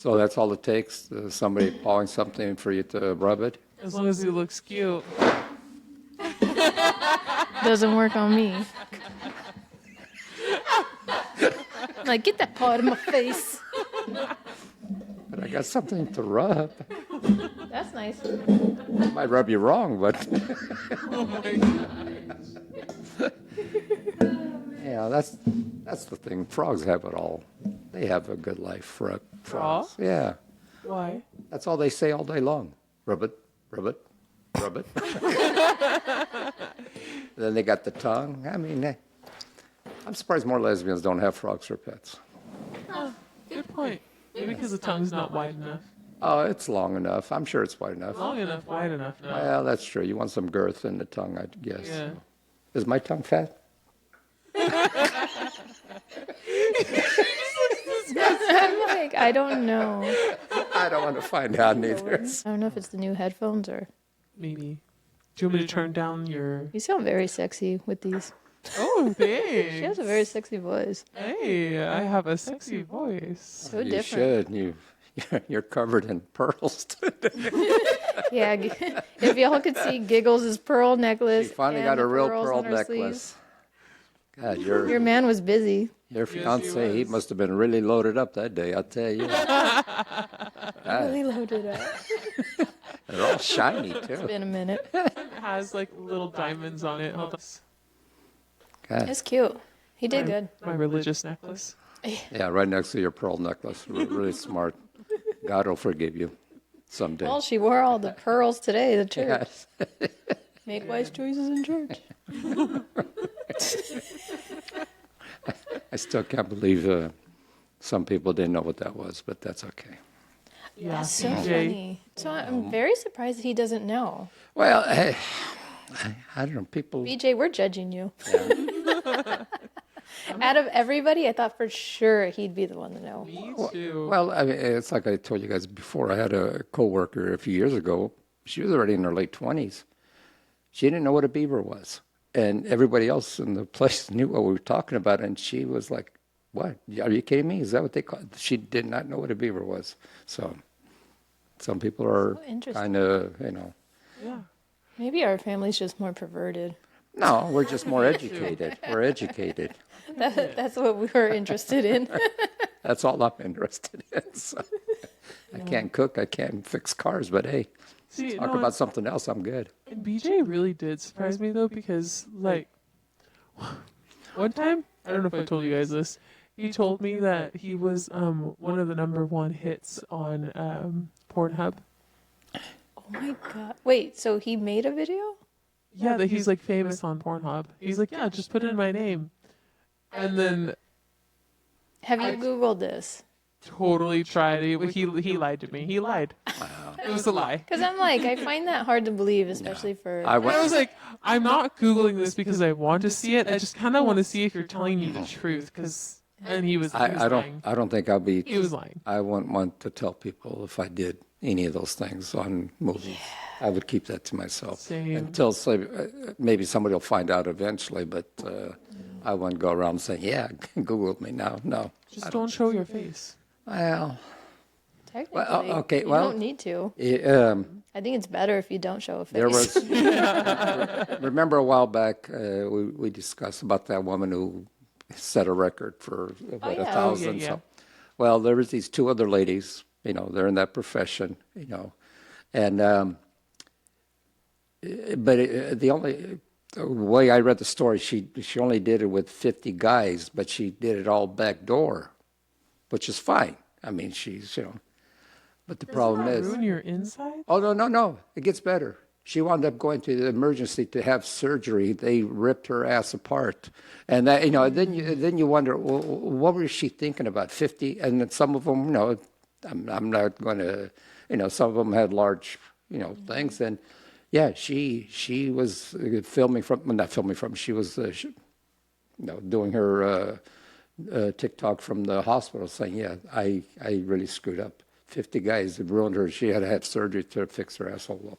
So that's all it takes, somebody pawing something for you to rub it? As long as he looks cute. Doesn't work on me. Like, get that paw out of my face. But I got something to rub. That's nice. Might rub you wrong, but Oh my God. yeah, that's the thing. Frogs have it all. They have a good life. Frogs. Frogs? Yeah. Why? That's all they say all day long. Rub it, rub it, rub it. Then they got the tongue. I mean, I'm surprised more lesbians don't have frogs for pets. Oh, good point. Maybe because the tongue's not wide enough. Oh, it's long enough. I'm sure it's wide enough. Long enough, wide enough. No. Well, that's true. You want some girth in the tongue, I guess. Yeah. Is my tongue fat? I'm like, I don't know. I don't want to find out neither. I don't know if it's the new headphones or... Maybe. Do you want me to turn down your... You sound very sexy with these. Oh, thanks. She has a very sexy voice. Hey, I have a sexy voice. So You different. should. You're covered in pearls today. Yeah, if y'all could see Giggles' pearl necklace. She finally and got a the real pearls pearl on her necklace. sleeves. God, Your man was busy. your Yes, he fiance, he was. must have been really loaded up that day, I'll tell you. Really loaded up. They're all shiny, It's too. been a minute. It has like little diamonds on it. Hold on. God. It's cute. He did good. My religious necklace. Yeah, right next to your pearl necklace. Really smart. God will forgive you someday. Well, she wore all the pearls today to church. Yes. Make wise choices in church. I still can't believe some people didn't know what that was, but that's okay. Yeah, That's so PJ. funny. So I'm very surprised he doesn't know. Well, hey, I don't know. People. BJ, we're judging you. Yeah. Out of everybody, I thought for sure he'd be the one to know. Me too. Well, I mean, it's like I told you guys before. I had a coworker a few years ago. She was already in her late 20s. She didn't know what a beaver was, and everybody else in the place knew what we were talking about. And she was like, "What? Are you kidding me? Is that what they call it?" She did not know what a beaver was. So, some people are So interesting. kind of, Yeah. Maybe our family's just more perverted. No, we're just more educated. We're educated. That's what we were interested in. That's all I'm interested in. So, I can't cook. I can't fix cars, but hey, See, talk about something else. I'm good. And BJ really did surprise me though, because like one time, I don't know if I told you guys this, he told me that he was one of the #1 hits on Pornhub. Oh my god. Wait, so he made a video? Yeah, that he's like famous on Pornhub. He's like, yeah, just put in my name. And then Have you Googled this? totally tried. He lied to me. He lied. It was a lie. Because I'm like, I find that hard to believe, especially for... I And I was went. like, I'm not Googling this because I want to see it. I just kind of want to see if you're telling me the truth. And he was I lying. don't think I'll be. He was lying. I wouldn't want to tell people if I did any of those things on movies. I would keep that to myself Same. until maybe somebody will find out eventually. But I wouldn't go around saying, "Yeah, Google me now." No. Just don't show your face. Well, Technically, well, okay, you well- don't need to. I I think it's better if you don't show a face. there was. Remember a while back we discussed about that woman who set a record for about yeah. 1,000. yeah. So, well, there was these two other ladies. They're in that profession. And but the way I read the story, she only did it with 50 guys, but she did it all back door, which is fine. I mean, she's but the problem is. Ruin your inside? Oh, no. It gets better. She wound up going to the emergency to have surgery. They ripped her ass apart. And that, then you wonder, well, what was she thinking about? 50? And then some of them, I'm not going to, some of them had large, things. And yeah, she was filming from, well, not filming from, she was, doing her TikTok from the hospital saying, yeah, I really screwed up. 50 guys had ruined her. She had to have surgery to fix her asshole up.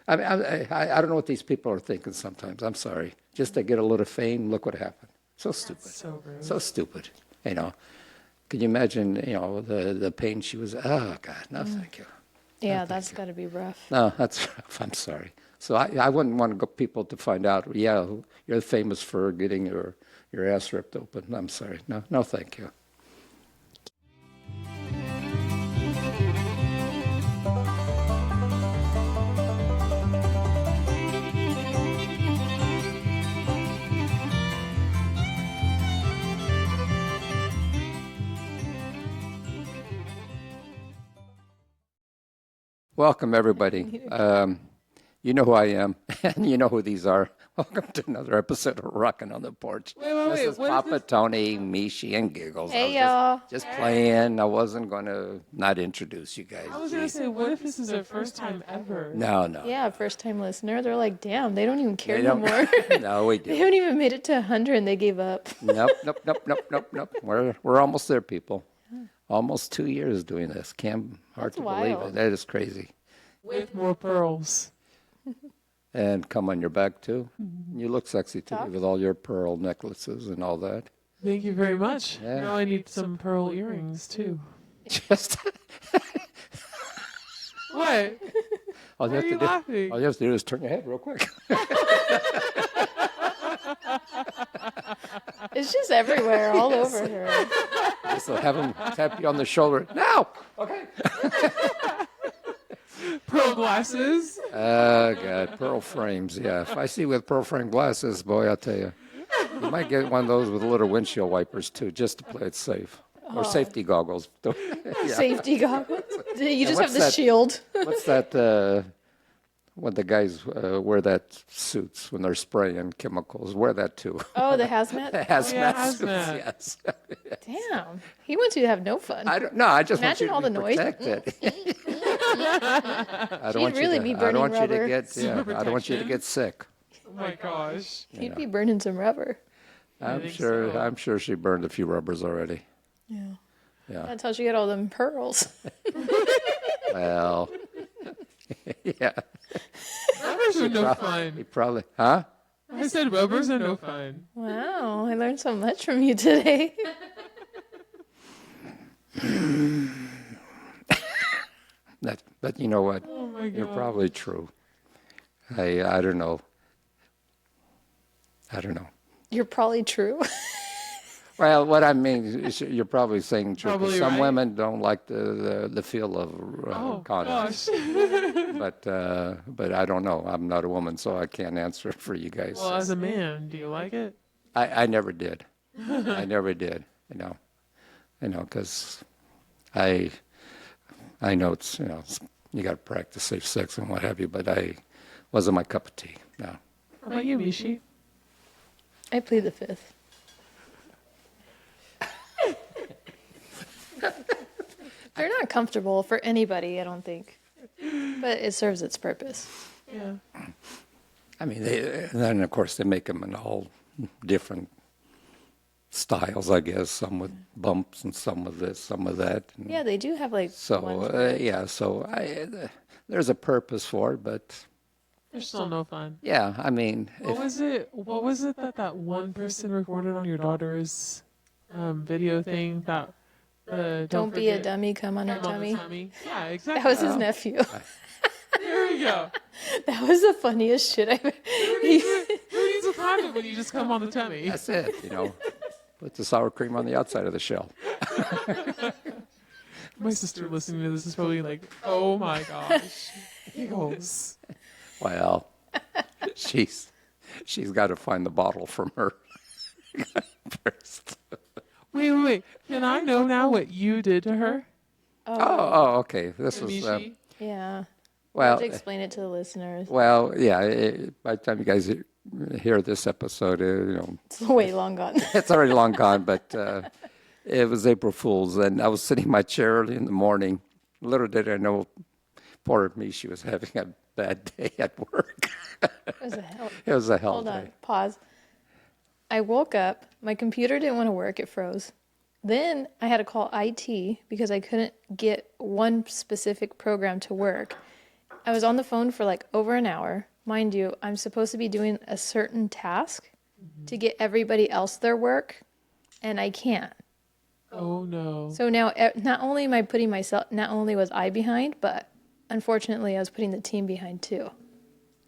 I mean, I don't know what these people are thinking sometimes. I'm sorry. Just to get a little fame, look what happened. So stupid. So gross. So stupid, Can you imagine, the pain she was, oh, God, no, thank you. Yeah, that's got to be rough. No, that's, I'm sorry. So I wouldn't want people to find out, yeah, you're famous for getting your ass ripped open. I'm sorry. No, thank you. Welcome, everybody. You know who I am, and you know who these are. Welcome to another episode of Rockin' on the Porch. Wait, This is what is Papa this? Tony, Mishi, and Giggles. Hey, I y'all. was just playing. I wasn't going to not introduce you guys. I was gonna Jeez. say, what if this is our first time ever? No. Yeah, first time listener. They're like, damn, they don't even care They don't- anymore. No, we They do. haven't even made it to 100 and they gave up. Nope. We're almost there, people. Almost 2 years doing this. Hard That's to believe wild. it. That is crazy. With more pearls. And come on your back, too. You look sexy, too, Talk. with all your pearl necklaces and all that. Thank you very much. Yeah. Now I need some pearl earrings too. Just What? all Why are you laughing? all you have to do is turn your head real quick. It's just everywhere, all over her. Just have them tap you on the shoulder. Now! Okay. Pearl glasses. Oh, God. Pearl frames. Yeah. If I see you with pearl frame glasses, boy, I'll tell you. You might get one of those with little windshield wipers, too, just to play it safe. Or safety goggles. Yeah. Safety goggles. You just what's have the that? shield. What's that? When the guys wear that suits when they're spraying chemicals, wear that too. Oh, the hazmat? Hazmat suits, hazmat. yes. Damn. He wants you to have no fun. I don't. No, I just Imagine all want the you to noise. be protected. I don't want really you to, be I don't burning want you to rubber. get. Yeah, I don't want you to protection. get sick. Oh my gosh. He'd be burning some rubber. I'm think sure. so. I'm sure she burned a few rubbers already. Yeah. Yeah. That's how she get all them pearls. Well. Yeah. Rubbers are no fun. He probably. Huh? I said rubbers are no fun. Wow, I learned so much from you today. But you know what? Oh my god. You're probably true. I don't know. You're probably true. Well, what I mean is you're probably saying true. 'Cause Probably some right. women don't like the feel of Oh condoms, gosh. but I don't know. I'm not a woman, so I can't answer for you guys. Well, as a man, do you like it? I never did. I never did. Because I know it's you got to practice safe sex and what have you, but I wasn't my cup of tea. No. How about you, Mishi? I plead the fifth. They're not comfortable for anybody, I don't think. But it serves its purpose. Yeah. I mean, then of course they make them in all different styles, I guess. Some with bumps and some with this, some with that. And Yeah, they do have like so ones where- yeah, so there's a purpose for it, but They're still no fun. yeah, I mean, What was it? What was it that one person recorded on your daughter's video thing? That Don't be a forget- dummy, come on her Come on the tummy. tummy. Yeah, exactly. That was his nephew. There we go. That was the funniest shit I've Who needs a condom when you just come on the tummy? that's it. Put the sour cream on the outside of the shell. My sister listening to this is probably like, oh my gosh. Giggles. Well, she's got to find the bottle from her first. Wait. Can I know now what you did to her? Oh, okay. This was Mishi? Yeah. well. To explain it to the listeners. Well, yeah. By the time you guys hear this episode, It's way long gone. it's already long gone. But it was April Fool's, and I was sitting in my chair early in the morning. Little did I know, poor me, she was having a bad day at work. It was a hell. It was a hell Hold day. on. Pause. I woke up. My computer didn't want to work. It froze. Then I had to call IT because I couldn't get one specific program to work. I was on the phone for like over an hour. Mind you, I'm supposed to be doing a certain task to get everybody else their work, and I can't. Oh no. So now, not only was I behind, but unfortunately, I was putting the team behind too.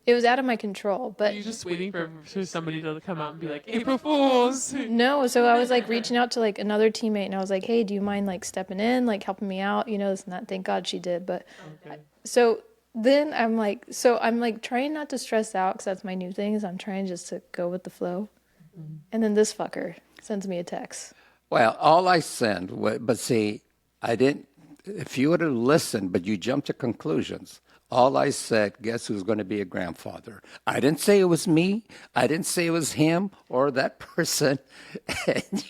It was out of my control, Are but you just waiting for somebody to come out and be like, April Fools? no. So I was like reaching out to like another teammate, and I was like, "Hey, do you mind like stepping in, like helping me out? You know, this and that." Thank God she did. But Okay. so then I'm like trying not to stress out because that's my new thing. Is I'm trying just to go with the flow, and then this fucker sends me a text. Well, all I sent, but see, I didn't. If you would have listened, but you jumped to conclusions. All I said, guess who's going to be a grandfather? I didn't say it was me. I didn't say it was him or that person. And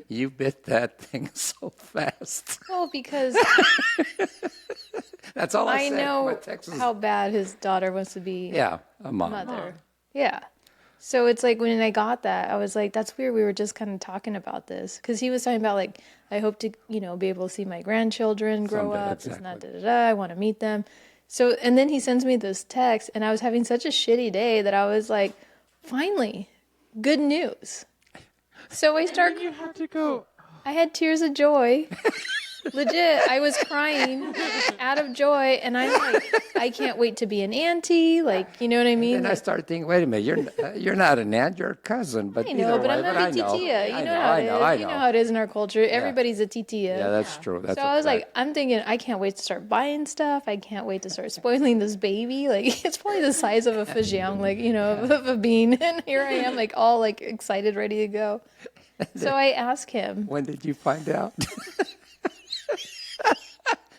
you bit that thing so fast. Well, because That's all I I said. know My text was, how bad his daughter wants to be yeah, a mom. mother. Yeah. So it's like when I got that, I was like, that's weird. We were just kind of talking about this because he was talking about like, I hope to, be able to see my grandchildren grow Someday, up. This and that, exactly. I want to meet them. So, and then he sends me this text, and I was having such a shitty day that I was like, finally, good news. So I start. You have to go. I had tears of joy. Legit, I was crying out of joy, and I'm like, I can't wait to be an auntie. Like, you know what I mean? And I started thinking, wait a minute, you're not an aunt, you're a cousin. But I know, either but way, I'm not I a know. titia. You I know how it is. I You know how it is in our culture. Everybody's a titia. Yeah, that's true. That's So I was fact. like, I'm thinking, I can't wait to start buying stuff. I can't wait to start spoiling this baby. Like, it's probably the size of a fajang, like, of a bean. And here I am, like, all like excited, ready to go. So I asked him. When did you find out?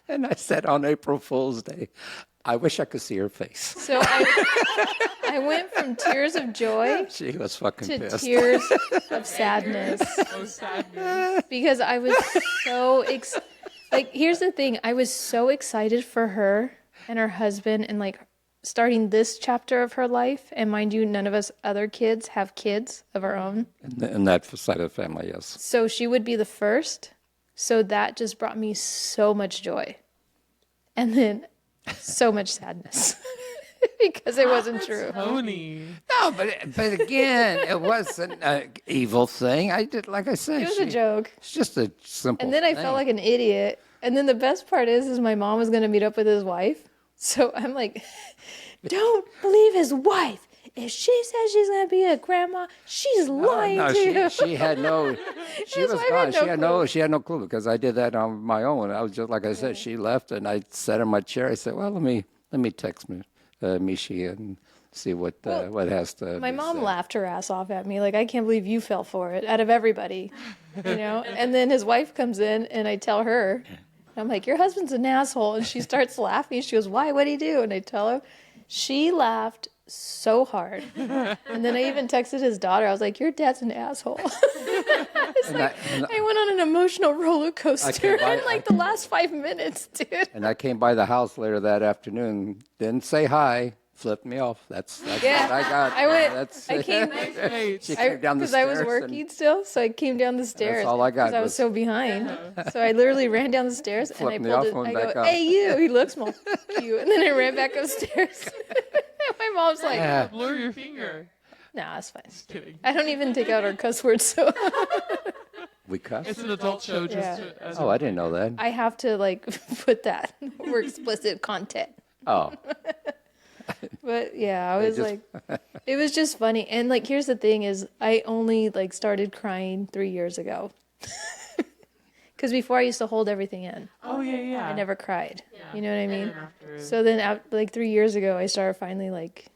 And I said on April Fool's Day, I wish I could see her face. So I went from tears of joy She was fucking to pissed. tears of sadness Oh, sadness. because I was so like, here's the thing. I was so excited for her and her husband and like starting this chapter of her life. And mind you, none of us other kids have kids of our own. In that side of the family, yes. So she would be the first. So that just brought me so much joy. And then so much sadness because it wasn't true. Tony. No, but again, it wasn't an evil thing. I did, like I said, It was a joke. It's just a simple. And then I thing. felt like an idiot. And then the best part is my mom was going to meet up with his wife. So I'm like, don't believe his wife. If she says she's going to be a grandma, she's lying no, to you. she had no. She His was wife gone. had no She had no clue because I did that on my own. I was just like I said. She left, and I sat in my chair. I said, "Well, let me text Mishi and see what has to." My be mom said. laughed her ass off at me. Like, I can't believe you fell for it out of everybody, And then his wife comes in and I tell her, I'm like, your husband's an asshole. And she starts laughing. She goes, why? What'd he do? And I tell her. She laughed so hard. And then I even texted his daughter. I was like, your dad's an asshole. I went on an emotional roller coaster in like the last 5 minutes, dude. And I came by the house later that afternoon. Didn't say hi. Flipped me off. That's Yeah. what I got. I went. That's, I came she came down the because stairs. I was and- working still, so I came down the stairs. all I got because I was was- so behind. So I literally ran down the stairs and I Flipped me pulled off, it. went I back go, up. "Hey, you!" He looks more cute, and then I ran back upstairs. My mom's like, Yeah. Blur your finger. "Nah, it's fine. Just kidding. I don't even take out our cuss words, so We cussed? It's an adult show. Just Yeah. as Oh, I didn't know that. I have to like put that for explicit content." Oh, But yeah, I was just- like, it was just funny. And like, here's the thing: is I only like started crying 3 years ago. Because before I used to hold everything in. Oh yeah. I never cried. You know what I mean? After, So then, like 3 years ago, I started finally like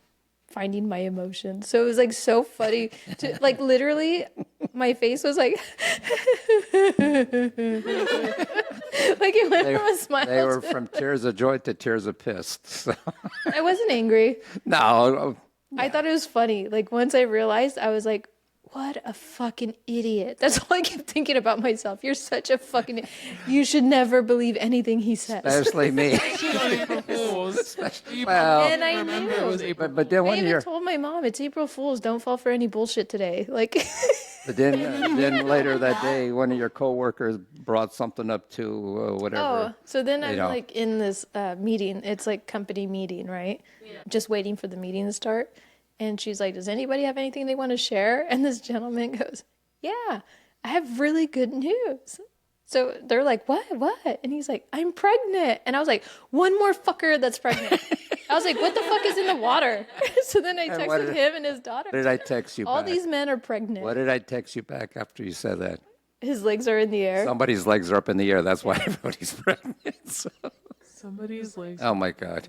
finding my emotions. So it was like so funny. To, like literally, my face was like, like it went from a smile. they were to- from tears of joy to tears of piss. So, I wasn't angry. no, I thought it was funny. Like once I realized, I was like, what a fucking idiot. That's all I kept thinking about myself. You're such a fucking. You should never believe anything he says. especially me. April Fools. Well, And I remember it knew. was April. but then I one even year, told my mom, it's April Fool's. Don't fall for any bullshit today. Like, but then later that day, one of your coworkers brought something up to whatever. oh, so then I'm know. like in this meeting. It's like company meeting, right? Yeah. Just waiting for the meeting to start. And she's like, does anybody have anything they want to share? And this gentleman goes, yeah, I have really good news. So they're like, what? And he's like, I'm pregnant. And I was like, one more fucker that's pregnant. I was like, what the fuck is in the water? So then I texted him and his daughter. What did I text you All back? these men are pregnant. What did I text you back after you said that? His legs are in the air. Somebody's legs are up in the air. That's why everybody's pregnant. So. Somebody's legs. Oh, my God.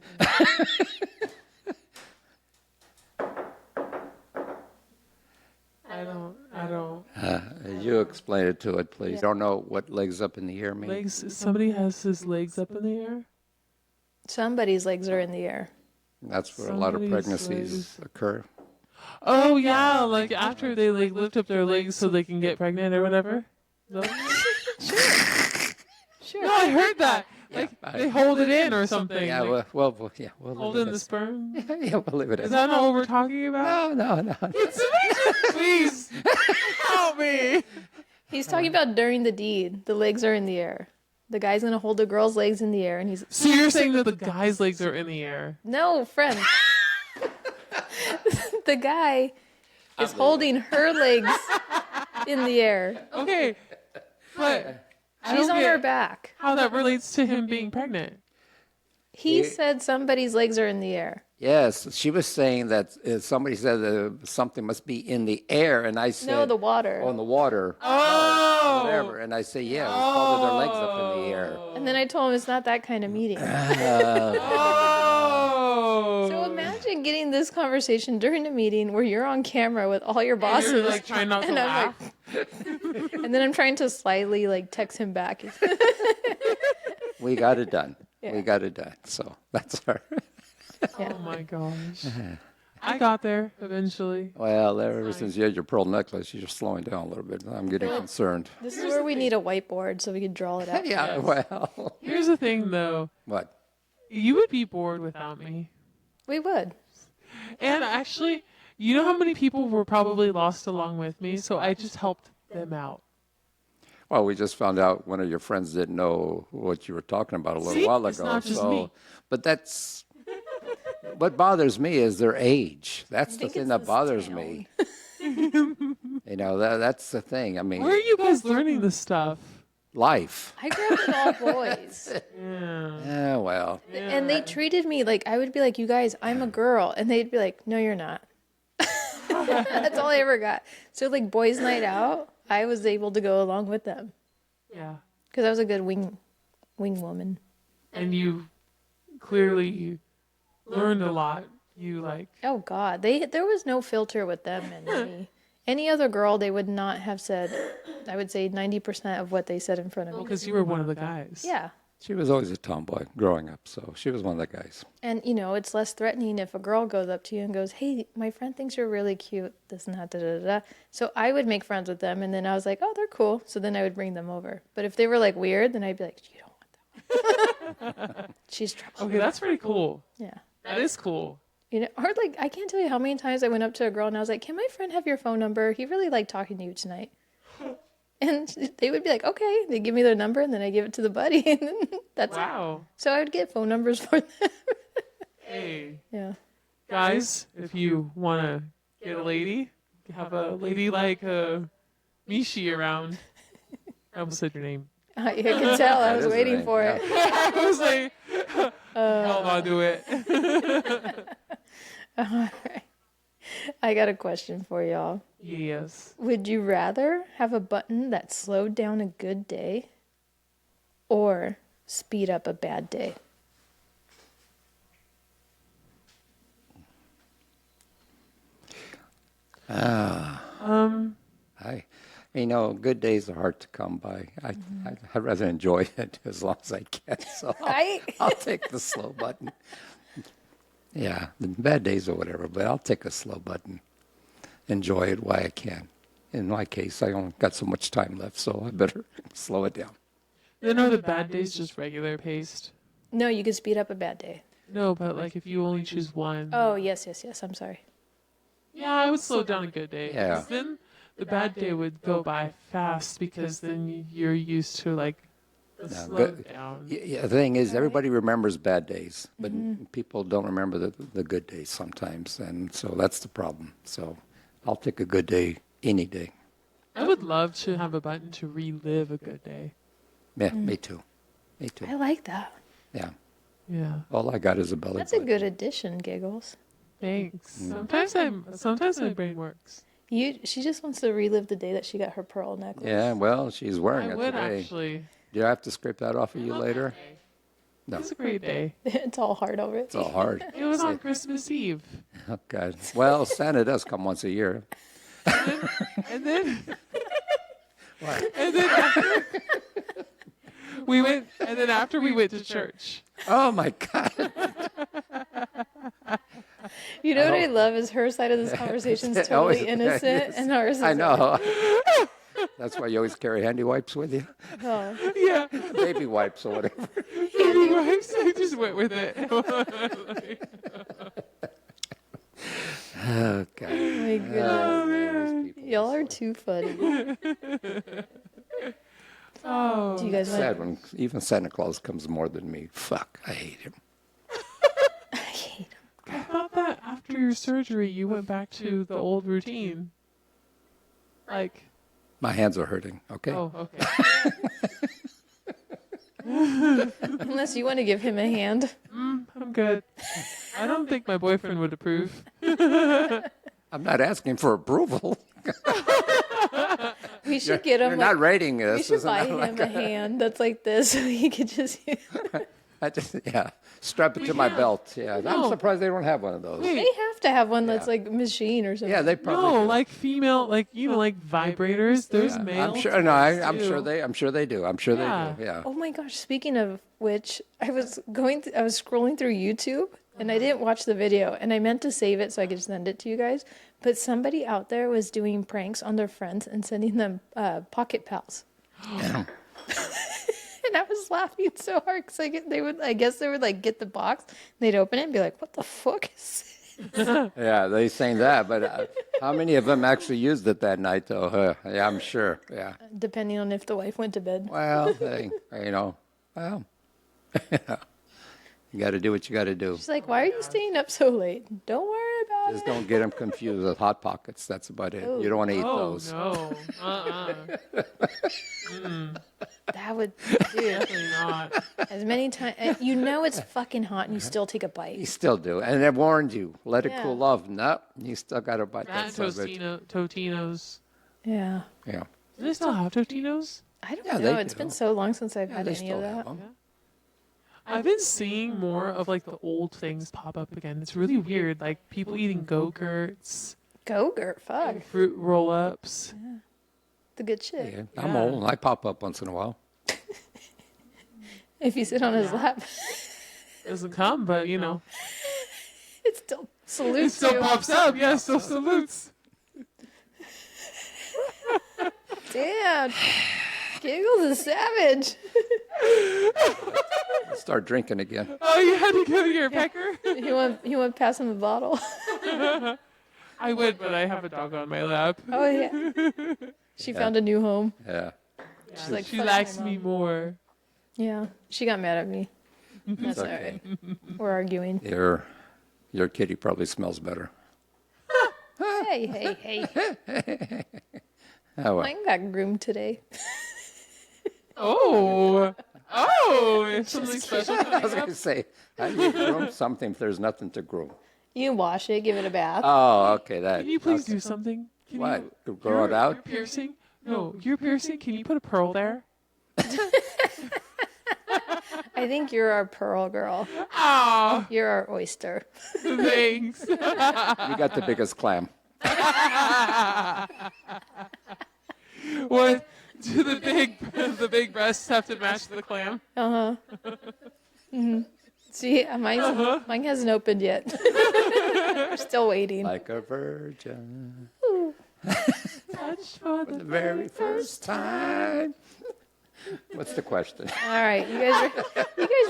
I don't. You explain it to it, please. Don't know what legs up in the air mean. Legs. Somebody has his legs up in the air. Somebody's legs are in the air. That's where a lot of Somebody's pregnancies legs. occur. Oh yeah, like after they like lift up their legs so they can get pregnant or whatever. No? Sure. No, I heard that. Like they hold it in or something. Yeah, like, we'll hold leave in it the as- sperm. Yeah, we'll leave it Is as. that not what we're talking about? No. Please help me. He's talking about during the deed. The legs are in the air. The guy's going to hold the girl's legs in the air. And he's, So you're saying that the guy's legs are in the air? no, friend. The guy is holding her legs in the air. Okay, but I She's don't on get her back. how that relates to him being pregnant. He said somebody's legs are in the air. Yes, she was saying that somebody said something must be in the air, and I said, No, the water. on the water, Oh, whatever. And I say, yeah, it was called their legs up in the air. And then I told him it's not that kind of meeting. Oh. So imagine getting this conversation during a meeting where you're on camera with all your And bosses. you're like trying not to And I'm laugh. and then I'm trying to slyly like text him back. We got it done. Yeah. We got it done. So that's our. Yeah. Oh my gosh. I got there eventually. Well, ever since you had your pearl necklace, you're slowing down a little bit. I'm getting concerned. This is where we need a whiteboard so we can draw it out. Yeah, well. Here's the thing though. What? You would be bored without me. We would. And actually, you know how many people were probably lost along with me? So I just helped them out. Well, we just found out one of your friends didn't know what you were talking about a little See? while ago. It's not just me. But that's what bothers me is their age. That's the think thing it's that this bothers town. me. That's the thing. I mean, Where are you guys learning this stuff? life. I grew up with all boys. Yeah. Yeah, well, And they treated me like I would be like, you guys, I'm a girl. And they'd be like, no, you're not. That's all I ever got. So like boys' night out, I was able to go along with them Yeah. because I was a good wing woman. And you clearly learned a lot. You like, Oh God, there was no filter with them and me. Any other girl, they would not have said. I would say 90% of what they said in front of me. because you were one of the guys. Yeah, she was always a tomboy growing up, so she was one of the guys. and you know it's less threatening if a girl goes up to you and goes, "Hey, my friend thinks you're really cute." This and that, da da da. So I would make friends with them, and then I was like, "Oh, they're cool." So then I would bring them over. But if they were like weird, then I'd be like, "You don't want that one." She's trouble. Okay, that's pretty cool. Yeah. That is cool. You know, or like I can't tell you how many times I went up to a girl and I was like, "Can my friend have your phone number? He really liked talking to you tonight." And they would be like, "Okay." They give me their number and then I give it to the buddy, and then that's it. Wow. So I would get phone numbers for them. Hey, Yeah. guys, if you want to get a lady, have a lady like Mishi around. I almost said your name. I could tell. I That was is waiting right, for yeah. it. I was like, I'll do it. All right. I got a question for y'all. Yes. Would you rather have a button that slowed down a good day or speed up a bad day? Good days are hard to come by. I'd rather enjoy it as long as I can. So Right? I'll take the slow button. Yeah, the bad days or whatever, but I'll take a slow button. Enjoy it while I can. In my case, I only got so much time left, so I better slow it down. Then are the bad days just regular paced? No, you could speed up a bad day. No, but like if you only choose one. Oh, yes. I'm sorry. Yeah, I would slow down a good day. Yeah. 'Cause then the bad day would go by fast because then you're used to like the No, slow good- down. Yeah, the thing is, everybody remembers bad days, but people don't remember the good days sometimes, and so that's the problem. So I'll take a good day any day. I would love to have a button to relive a good day. Yeah, me too. Me too. I like that. Yeah. Yeah. All I got is a belly That's a button. good addition, Giggles. Thanks. Mm. Sometimes my brain works. She just wants to relive the day that she got her pearl necklace. Yeah, well, she's wearing I it would today. actually. Do I have to scrape that off of you later? No, It's a great day. It's all hard over it. it's all hard. It was on Christmas Eve. Oh, God. Well, Santa does come once a year. And then What? and then after we went to church. Oh, my God. You know what I love is her side of this conversation is Always- totally innocent, and ours is I know. That's why you always carry handy wipes with you. Oh, Yeah. Baby wipes or whatever. I just went with it. Oh, God. my goodness. Oh, man, these people Y'all are too funny. Oh. Do you guys sad want when even Santa Claus comes more than me. Fuck, I hate him. I hate him. I thought that after your surgery you went back to the old routine. Like, My hands are hurting, okay? oh, okay. Unless you want to give him a hand. I'm good. I don't think my boyfriend would approve. I'm not asking for approval. We should get him. You're not rating we this. should Isn't buy that him like a hand that's like this, so he could just. yeah, strap it to my can't. belt. Yeah, I'm No. surprised they don't have one of those. Wait. They have to have one that's like machine or something. Yeah, they probably No, do. like female, like like vibrators. There's male. I'm sure. No, I'm too. sure they. I'm sure they do. I'm sure Yeah. they do. Yeah. Oh my gosh! Speaking of which, I was scrolling through YouTube and I didn't watch the video, and I meant to save it so I could send it to you guys. But somebody out there was doing pranks on their friends and sending them pocket pals. And I was laughing so hard because I guess they would like get the box, they'd open it and be like, "What the fuck is this?" Yeah, they saying that, but how many of them actually used it that night, though? Yeah, I'm sure. Yeah. Depending on if the wife went to bed. Well, well, you got to do what you got to do. She's like, "Why are you staying up so late?" Don't worry about Just it. don't get them confused with Hot Pockets. That's about it. You don't want to eat Oh those. no. That would, dude, Definitely not. as many times. You know it's fucking hot and you still take a You bite. still do. And they warned you. Let it Yeah. cool off. No, you still got to bite That that son of a bitch. Totinos. Yeah. Yeah. Do they still have Totinos? I don't Yeah, know. they It's do. been so long since I've Yeah, had they any still of have that. them. I've been seeing more of like the old things pop up again. It's really weird. Like people eating Go-Gurts, Go-Gurt, fuck. fruit roll-ups. The good shit. Yeah, I'm Yeah. old. I pop up once in a while. If you sit on his lap, Doesn't come, but you know. it still It salutes still you. pops up. Yeah, still salutes. Damn. Giggles is savage. Start drinking again. Oh, you had to go to your pecker? You want to pass him the bottle? I would, but I have a dog on my lap. Oh, yeah. She found a new home. Yeah. She's like, She "Fuck likes my me mom." more. Yeah. She got mad at me. That's all okay. right. We're arguing. Your kitty probably smells better. Hey, hey, hey. Oh, well. Mine got groomed today. Oh. Oh, it's something special. I was going to say, how do you groom something if there's nothing to groom? You can wash it, give it a bath. Oh, okay. That. Can you please do something? Can What? You, Grow it out? Your piercing? No, your piercing. Can you put a pearl there? I think you're our pearl girl. Oh, You're our oyster. thanks. You got the biggest clam. What? Do the big breasts have to match the clam? See, mine hasn't opened yet. We're still waiting. Like a virgin. Touch for the The very first time. What's the question? All right, you guys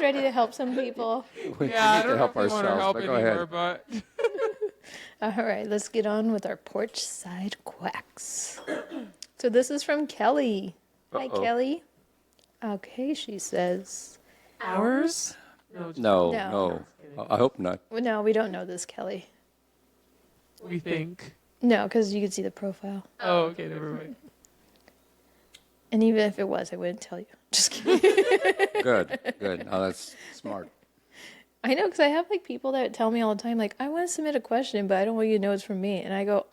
ready to help some people? We Yeah, I need to don't help know if we want ourselves, to help but go anymore, ahead. but All right, let's get on with our porch side quacks. So this is from Kelly. Hi, Uh-oh. Kelly. Okay, she says. ours? No, No. no. I hope not. Well, no, we don't know this Kelly. We think. No, because you can see the profile. Oh, okay, never mind. And even if it was, I wouldn't tell you. Just kidding. Good. Oh, that's smart. I know, because I have like people that tell me all the time, like, I want to submit a question, but I don't want you to know it's from me. And I go,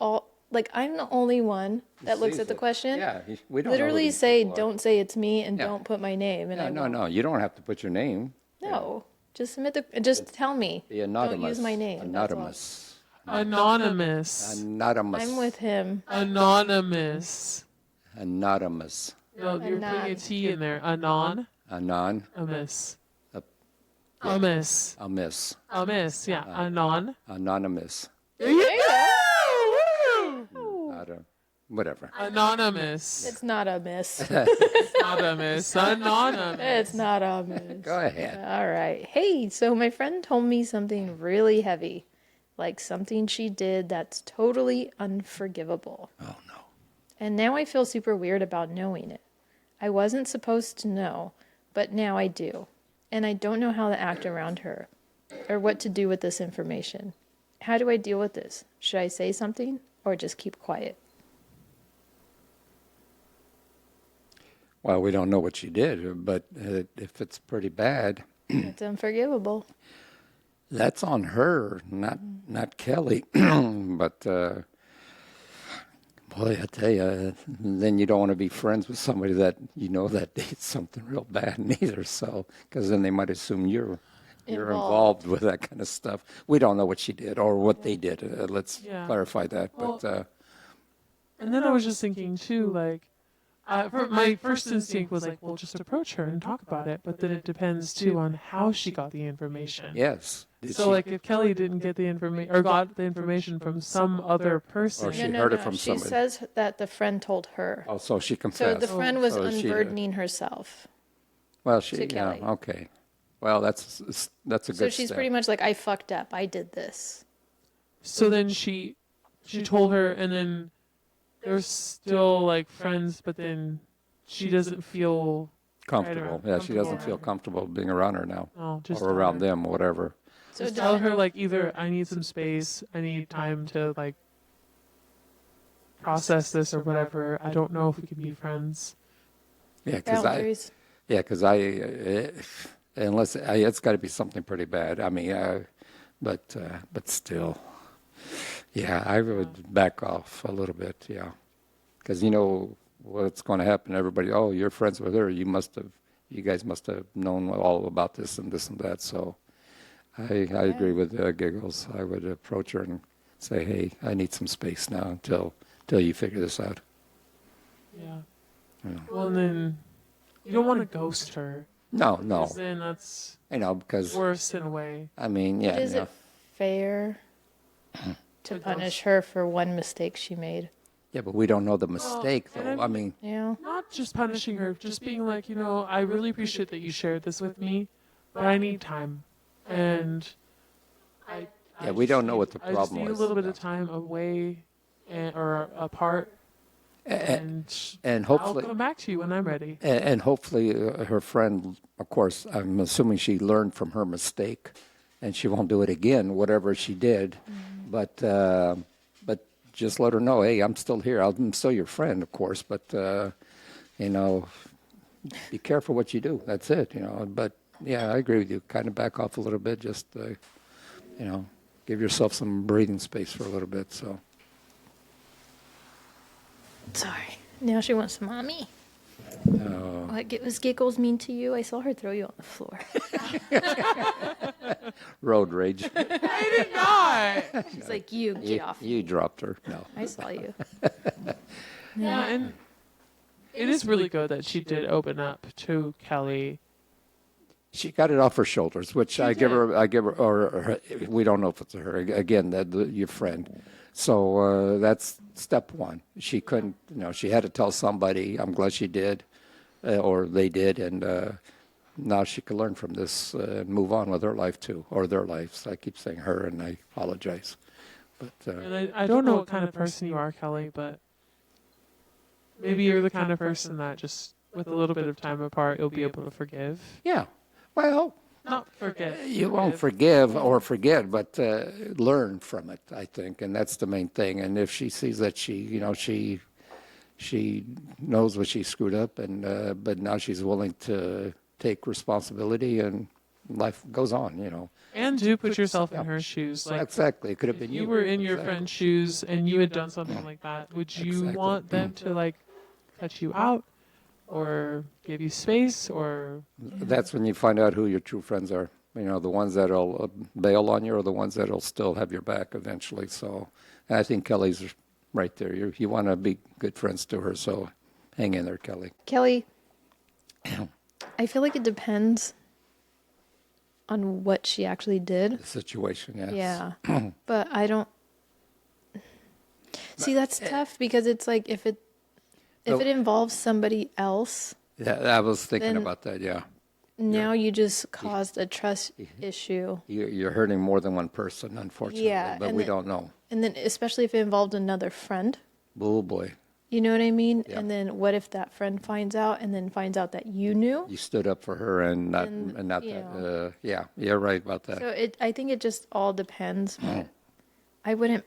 I'm the only one that looks sees at the it. question. Yeah, we don't know who Literally these say, people are. don't say it's me and Yeah. don't put my name. And No. You don't have to put your name. No, just just tell me. The anonymous. Don't use my name. that's all. Anonymous. Anonymous. I'm with him. Anonymous. Anonymous. No, you're putting a T in there. Anon. Anon. Amiss. A- Amiss. Amiss. Amiss. Yeah. Anon. Anonymous. There you go. Whatever. Anonymous. It's not a miss. It's not a miss. Anonymous. It's not a miss. Go ahead. All right. Hey, so my friend told me something really heavy, like something she did that's totally unforgivable. Oh, no. And now I feel super weird about knowing it. I wasn't supposed to know, but now I do. And I don't know how to act around her or what to do with this information. How do I deal with this? Should I say something or just keep quiet? Well, we don't know what she did, but if it's pretty bad, It's unforgivable. that's on her, not Kelly. But boy, I tell you, then you don't want to be friends with somebody that you know that did something real bad neither. So, because then they might assume you're involved with that kind of stuff. We don't know what she did or what they did. Let's clarify that. Well, But and then I was just thinking too, like, my first instinct was like, well, just approach her and talk about it. But then it depends too on how she got the information. yes. Did So, she- like, if Kelly didn't get the information or got the information from some other person, Or she heard it from She somebody. says that the friend told her. oh, so she So confessed. the friend was So she did. unburdening herself. Well, to Kelly. okay. Well, that's a good So she's step. pretty much like, I fucked up. I did this. so then she told her, and then they're still like friends, but then she doesn't feel comfortable. Yeah, she doesn't feel comfortable being around her now, just or around them, or whatever. So Just tell her like either I need some space, I need time to like process this or whatever. I don't know if we can be friends. Yeah, because boundaries. unless it's got to be something pretty bad. I mean, but still, yeah, I would back off a little bit. Yeah, because you know what's going to happen. Everybody, oh, you're friends with her. You guys must have known all about this and that. So, I agree with Giggles. I would approach her and say, hey, I need some space now until you figure this out. Yeah. Yeah. Well, and then you don't want to ghost her. No, 'Cause then that's because worse in a way. I mean, yeah, But is it fair to punish her for one mistake she made? yeah, but we don't know the mistake, and though. I mean, Yeah. Not just punishing her, just being like, I really appreciate that you shared this with me, but I need time, and yeah, we don't know what the I just problem need was. a little bit of time away or apart, and And I'll hopefully, come back to you when I'm ready. and hopefully, her friend, of course, I'm assuming she learned from her mistake, and she won't do it again, whatever she did. But just let her know, hey, I'm still here. I'm still your friend, of course, but be careful what you do. That's it, But yeah, I agree with you. Kind of back off a little bit. Just give yourself some breathing space for a little bit. So. Sorry. Now she wants mommy. What was Giggles mean to you? I saw her throw you on the floor. Road rage. I did not. She's like, get off. You dropped her. No. I saw you. Yeah, and it is really good that she did open up to Kelly. She got it off her shoulders, which I give her, or we don't know if it's her. Again, your friend. So that's step one. She couldn't, she had to tell somebody. I'm glad she did, or they did, and now she can learn from this and move on with her life too, or their lives. I keep saying her, and I apologize. But And I don't know what kind of person you are, Kelly, but maybe you're the kind of person that just with a little bit of time apart, you'll be able to forgive. yeah, well. Not forget. You won't forgive or forget, but learn from it, I think, and that's the main thing. And if she sees that she she knows what she screwed up, and but now she's willing to take responsibility, and life goes on. And do put yourself in her shoes. Like, Exactly, it could have if been you you. were in your friend's shoes and you had done something like that, would you Exactly. want them to like cut you out or give you space or That's when you find out who your true friends are. The ones that'll bail on you, or the ones that'll still have your back eventually. So, and I think Kelly's right there. You want to be good friends to her, so hang in there, Kelly. Kelly, I feel like it depends on what she actually did. The situation, yes. Yeah. But I don't see, that's tough because it's like if it involves somebody else, Yeah, I was thinking Then- about that. Yeah, now you just caused a trust issue. you're hurting more than one person, unfortunately. Yeah, but and we then- don't know. And then especially if it involved another friend. Oh boy, You know what I mean? Yeah. And then what if that friend finds out and then finds out that you knew? you stood up for her, and not And, that. you Yeah, you're right about that. So I think it just all depends. But I wouldn't.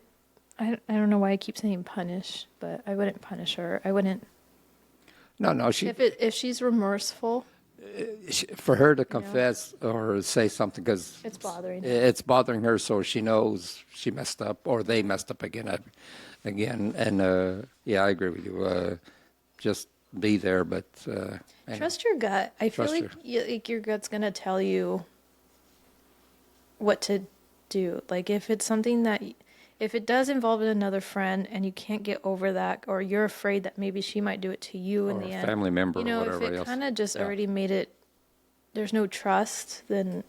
I don't know why I keep saying punish, but I wouldn't punish her. I wouldn't. No, If she's remorseful, for her to confess or say something, because it's bothering her. it's bothering her, so she knows she messed up, or they messed up again. And yeah, I agree with you. Just be there, but Trust your gut. I feel Trust like, like your gut's gonna tell you what to do. Like if it's something that, if it does involve another friend and you can't get over that, or you're afraid that maybe she might do it to you in or the a end, family member, you or know, if whatever it else. kind of just Yeah. already made it, there's no trust, then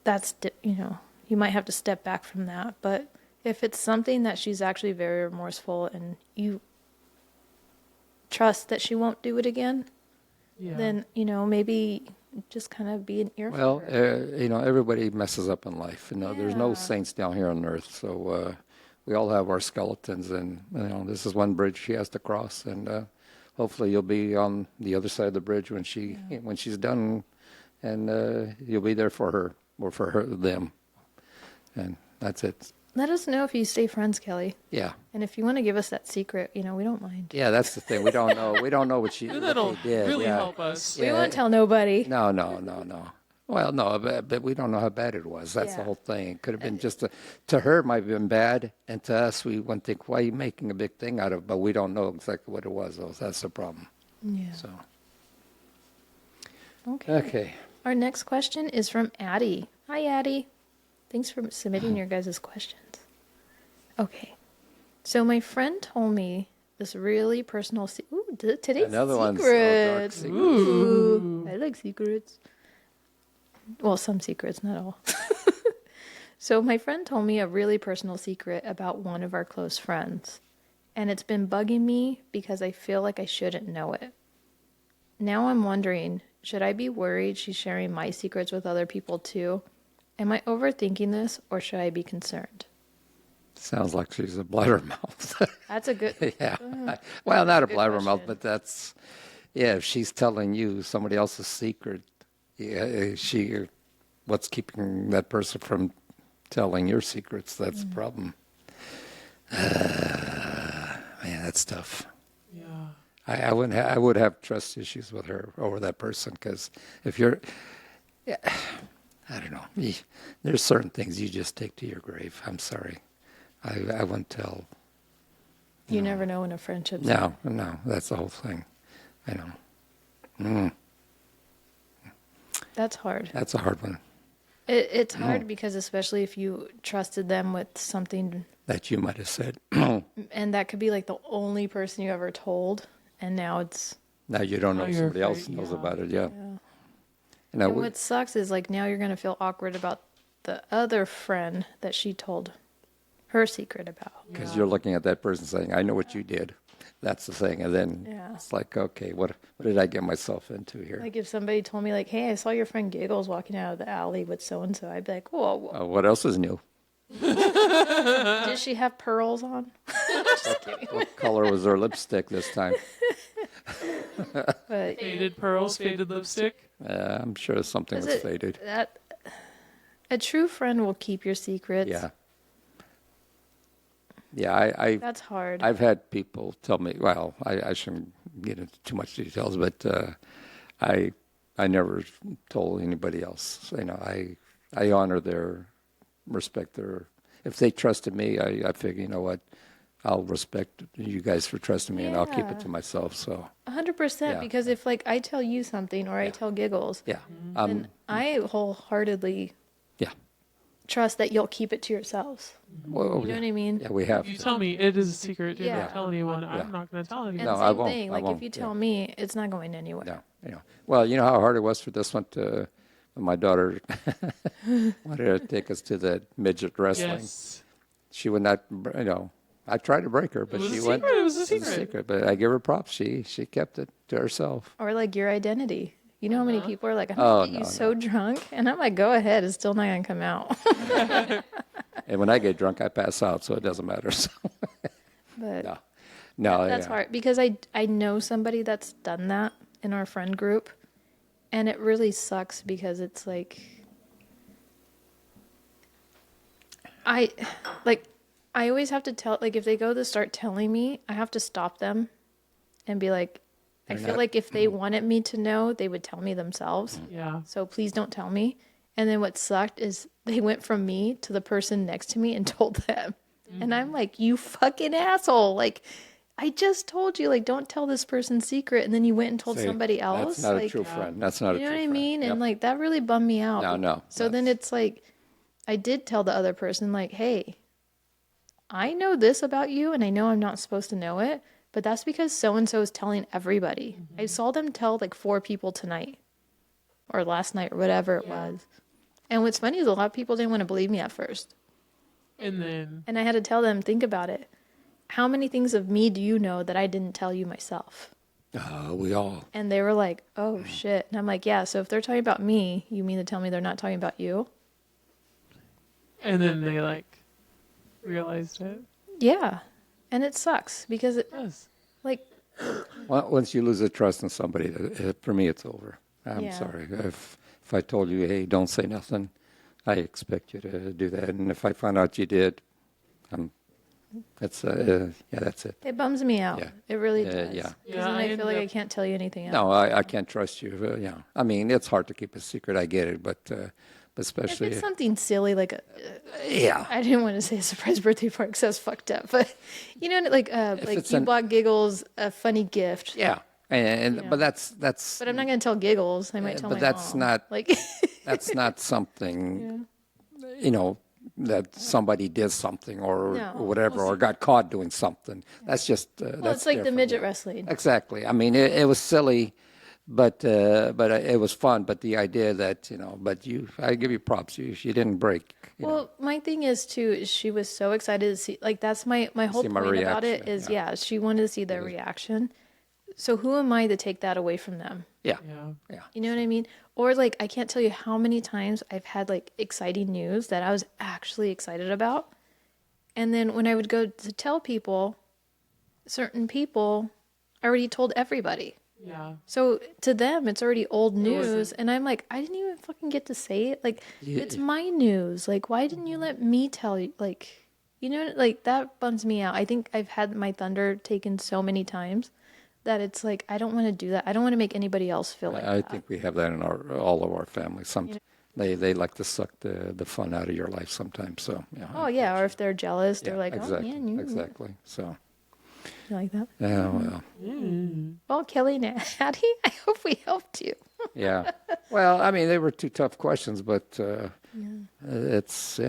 that's you might have to step back from that. But if it's something that she's actually very remorseful and you trust that she won't do it again, yeah. then maybe just kind of be an ear Well, for her. everybody messes up in life. There's no Yeah. saints down here on earth, so we all have our skeletons, and this is one bridge she has to cross, and hopefully you'll be on the other side of the bridge when she's done, and you'll be there for her or for them, and that's it. Let us know if you stay friends, Kelly. Yeah, And if you want to give us that secret, we don't mind. yeah, that's the thing. We don't know. We don't know what That'll they did. really yeah. help us. We Yeah. won't tell nobody. No. Well, no, but we don't know how bad it was. That's the Yeah. whole thing. It could have been just to her, it might have been bad, and to us, we wouldn't think, why are you making a big thing out of it? But we don't know exactly what it was, though. That's the problem. Yeah. So, Okay. Our next question is from Addie. Hi, Addie. Thanks for submitting your guys' questions. Okay. So my friend told me this really personal today's Another one's dark secrets. secrets. Ooh, I like secrets. Well, some secrets, not all. So my friend told me a really personal secret about one of our close friends. And it's been bugging me because I feel like I shouldn't know it. Now I'm wondering, should I be worried she's sharing my secrets with other people too? Am I overthinking this, or should I be concerned? Sounds like she's a blabbermouth. That's a good... Yeah. Well, not a good blabbermouth, question. but that's, yeah, if she's telling you somebody else's secret, yeah, what's keeping that person from telling your secrets? That's the problem. Man, that's tough. Yeah. I would have trust issues with her over that person, because if you're, yeah, I don't know. There's certain things you just take to your grave. I'm sorry. I wouldn't tell. You never know in a friendship. No, that's the whole thing. I know. That's hard. That's a hard one It's hard because especially if you trusted them with something, that you might have said. and that could be like the only person you ever told, and now it's... Now you don't know Now if you're somebody else afraid, knows yeah. about it. Yeah. Yeah. And I And would, what sucks is like now you're going to feel awkward about the other friend that she told her secret about. because you're looking at that person saying, "I know what you did." That's the thing, and then Yeah. it's like, okay, what did I get myself into here? Like if somebody told me like, "Hey, I saw your friend Giggles walking out of the alley with so and so," I'd be like, "Whoa, whoa. What else is new? Did she have pearls on?" Just kidding. What color was her lipstick this time? But Faded pearls, faded lipstick. I'm sure something is was it faded. that a true friend will keep your secrets. Yeah. Yeah, That's hard. I've had people tell me, well, I shouldn't get into too much details, but I never told anybody else. You know, I honor their, respect their, if they trusted me, I figure, you know what, I'll respect you guys for trusting me and I'll keep it Yeah. to myself. So, 100%. Yeah. Because if like I tell you something or I tell Giggles, yeah, then I wholeheartedly yeah. trust that you'll keep it to yourselves. Well, You know what I mean? Yeah, we have If you to. tell me it is a secret, do Yeah. not tell anyone. Yeah. I'm not going to tell And anyone. No, I same won't. thing. I Like won't. if you Yeah. tell me, it's not going anywhere. No, you know. Well, you know how hard it was for this one to, when my daughter wanted to take us to the midget wrestling. Yes. She would not, you know, I tried to break her, but It was she a went. secret. It was a It was a secret. But I give her props. She kept it to herself. Or like your identity. You know how many people are like, I'm Oh, going to get you no, so drunk? And I'm like, go ahead. It's still not going to come out. And when I get drunk, I pass out, so it doesn't matter. So, But no, no, that's yeah. hard because I know somebody that's done that in our friend group. And it really sucks because it's like, I always have to tell, like, if they go to start telling me, I have to stop them and be like, I They're feel not- like if they wanted me to know, they would tell me themselves. Yeah. So please don't tell me. And then what sucked is they went from me to the person next to me and told them. And I'm like, you fucking asshole. Like, I just told you, like, don't tell this person's secret. And then you went and told See, somebody else. That's not like, a true friend. That's not you a know true what I friend. mean? Yep. And like, that really bummed me out. No, So then that's- it's like, I did tell the other person, like, hey, I know this about you and I know I'm not supposed to know it, but that's because so and so is telling everybody. I saw them tell like 4 people tonight or last night or whatever it was. And what's funny is a lot of people didn't want to believe me at first. And then And I had to tell them, think about it. How many things of me do you know that I didn't tell you myself? We all. And they were like, oh shit. And I'm like, yeah, so if they're talking about me, you mean to tell me they're not talking about you? they like realized it. Yeah. And it sucks because it, Yes. like, Once you lose the trust in somebody, for me, it's over. I'm Yeah. sorry. If I told you, hey, don't say nothing, I expect you to do that. And if I find out you did, that's that's it. it bums me out. Yeah. It really does. Yeah. Because Yeah, then I I feel ended like I up- can't tell you anything else. No, I can't trust you. Yeah, I mean, it's hard to keep a secret. I get it, but If especially, it's something silly like yeah, I didn't want to say a surprise birthday party because that's fucked up, but you know, like it's you an- bought Giggles a funny gift. yeah, and Yeah. but that's But I'm not going to tell Giggles. I might tell but my that's mom. not- like that's not something, you know, that somebody did something or No. whatever or got caught doing something. That's just well, that's it's like the different, midget yeah. wrestling. Exactly. I mean, it was silly, but it was fun. But the idea that but I give you props. You didn't break. You know. Well, my thing is too is she was so excited to see, like, that's my whole See point my about it reaction, is yeah. she wanted to see their reaction. So who am I to take that away from them? Yeah. Yeah. Yeah. You know what I mean? Or like I can't tell you how many times I've had like exciting news that I was actually excited about. And then when I would go to tell people, certain people I already told everybody. Yeah. So to them it's already old news wasn't- and I'm like, I didn't even fucking get to say it. Like Yeah. it's my news. Like why didn't you let me tell you, like, you know, like that bums me out. I think I've had my thunder taken so many times that it's like I don't want to do that. I don't want to make anybody else feel like I that. think we have that in all of our families. They like to suck the fun out of your life sometimes. So yeah. Oh yeah, or if they're jealous, they're like, exactly, "Oh man, you exactly. So You like that?" yeah, well, Well, Kelly and Addie, I hope we helped you. yeah. Well, I mean, they were 2 tough questions, but it's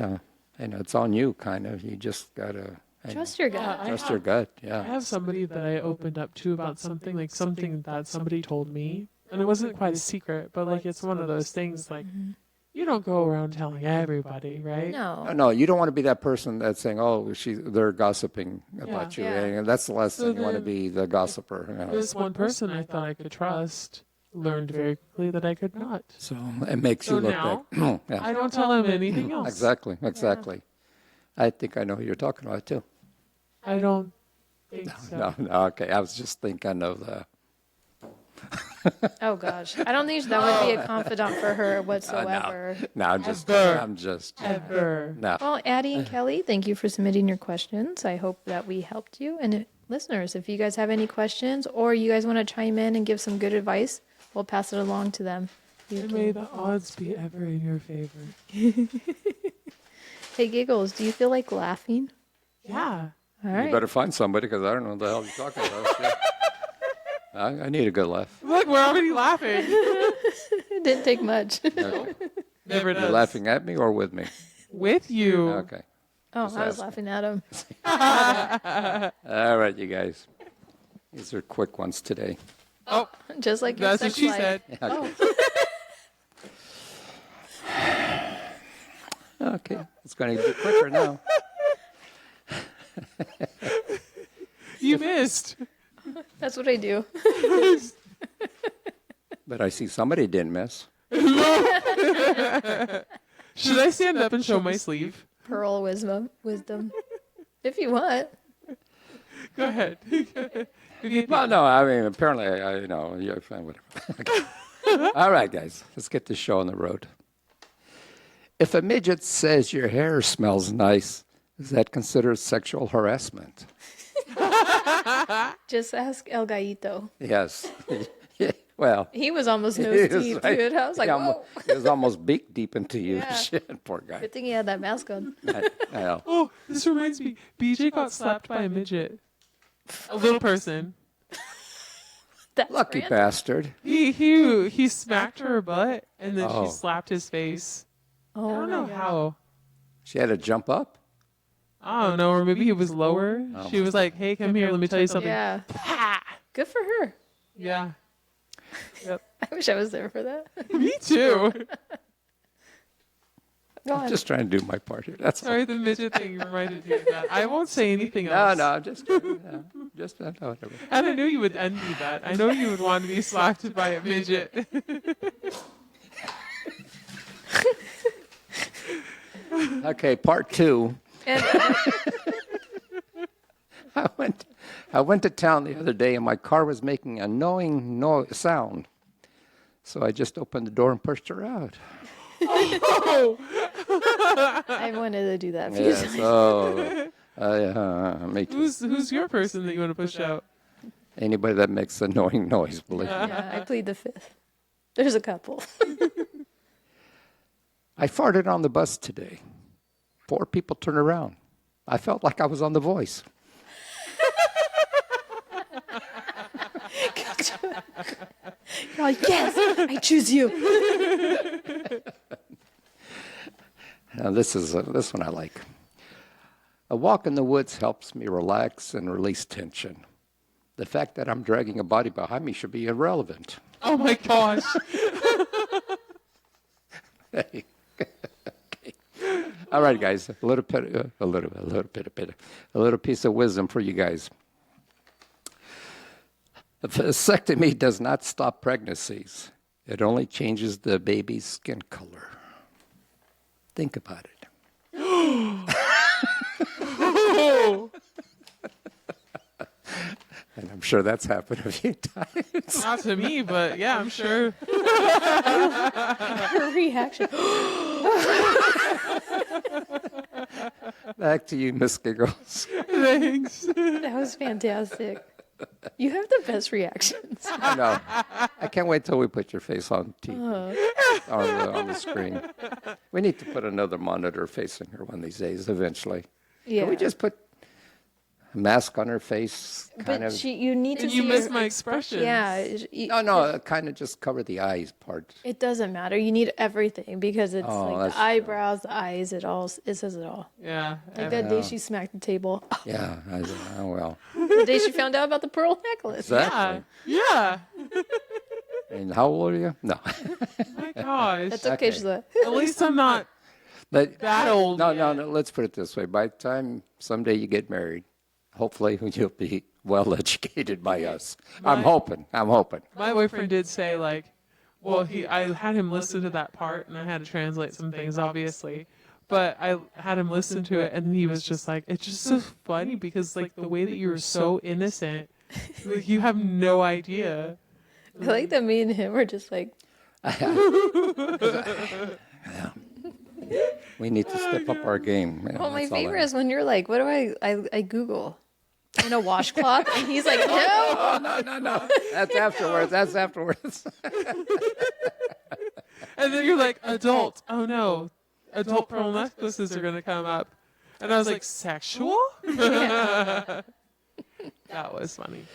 it's on you, kind of. You just gotta Trust your gut. trust your gut. I Yeah. have somebody that I opened up to about something, like something that somebody told me. And it wasn't quite a secret, but like it's one of those things like you don't go around telling everybody, right? No. No, you don't want to be that person that's saying, "Oh, they're gossiping about you," Yeah. and that's the last So thing you want to then- be, the gossiper. This one person I thought I could trust learned very quickly that I could not. So it makes So you look now, back. Yeah. I don't tell him anything else. Exactly. I think I know who you're talking about too. I don't think so. No, okay. I was just thinking of the Oh gosh, I don't think that would be a confidant for her whatsoever. No, I'm just. Ever. No. Well, Addie and Kelly, thank you for submitting your questions. I hope that we helped you. And listeners, if you guys have any questions or you guys want to chime in and give some good advice, we'll pass it along to them. And may the odds be ever in your favor. Hey, Giggles, do you feel like laughing? Yeah. All right. You better find somebody because I don't know what the hell you're talking about. Shit. I need a good laugh. Look, we're already laughing. It didn't take much. Okay. Never does. You're laughing at me or with me? With you. Okay. Oh, Just I was asking. laughing at him. All right, you guys. These are quick ones today. Oh, Just like your that's what sex she life. said. Okay, it's going to get quicker now. You missed. That's what I do. But I see somebody didn't miss. Should I stand up and show my sleeve? Pearl wisdom. If you want. Go ahead. Well, no, I mean, apparently, you're fine, whatever. Okay. All right, guys, let's get this show on the road. If a midget says your hair smells nice, is that considered sexual harassment? Just ask El Gallito. Yes. Well, He was almost he nose was deep, right. dude. I was like, whoa. He was almost beak deep into you. Yeah. Shit, poor guy. Good thing he had that mask on. I know. Oh, this reminds me. BJ got slapped by a midget. A little person. That's Lucky random. bastard. He smacked her butt and then Oh. she slapped his face. I Oh, don't know how. She had to jump up? I don't know, or maybe he was lower. Oh. She was like, "Hey, come here, let me tell you something." yeah. Good for her. Yeah. Yep. I wish I was there for that. Me too. Go on. Just trying to do my part here. That's all. Sorry, the midget thing reminded me of that. I won't say anything No, else. no, just kidding. No, just whatever. And I knew you would envy that. I know you would want to be slapped by a midget. Okay, part 2. And I went to town the other day and my car was making a annoying sound. So I just opened the door and pushed her out. I wanted to do that a few Yes. times. Me too. Who's your person that you want to push out? Anybody that makes annoying noise, believe me. Yeah, I plead the fifth. There's a couple. I farted on the bus today. 4 people turned around. I felt like I was on The Voice. You're like, yes, I choose you. Now this one I like. A walk in the woods helps me relax and release tension. The fact that I'm dragging a body behind me should be irrelevant. Oh my gosh. Okay. All right, guys. A little piece of wisdom for you guys. A vasectomy does not stop pregnancies. It only changes the baby's skin color. Think about it. And I'm sure that's happened a few times. Not to me, but yeah, I'm sure. Her reaction. Back to you, Miss Giggles. Thanks. That was fantastic. You have the best reactions. I know. I can't wait till we put your face on TV, on the screen. We need to put another monitor facing her one of these days eventually. Yeah. Can we just put a mask on her face? Kind But of. you need to And see you missed her- my expression. Yeah. No, kind of just cover the eyes part. It doesn't matter. You need everything because it's Oh, like that's the eyebrows, the eyes, it says it all. Yeah. Like that day she smacked the table. Yeah, well. The day she found out about the pearl necklace. Exactly. Yeah. And how old are you? No. My gosh. That's okay. She's like, At least I'm not But that old. no, yet. let's put it this way. By the time someday you get married, hopefully you'll be well educated by us. I'm hoping. My boyfriend did say like, well, I had him listen to that part, and I had to translate some things, obviously. But I had him listen to it, and he was just like, it's just so funny because like the way that you were so innocent, like you have no idea. I like that me and him are just like, We need to step up our game. You know, well, my that's all I favorite know. is when you're like, what do I Google? In a washcloth? And he's like, no. Oh, no. That's afterwards. That's afterwards. And then you're like, adult. Oh no, adult pearl necklaces are gonna come up. And I was like, sexual? That was funny.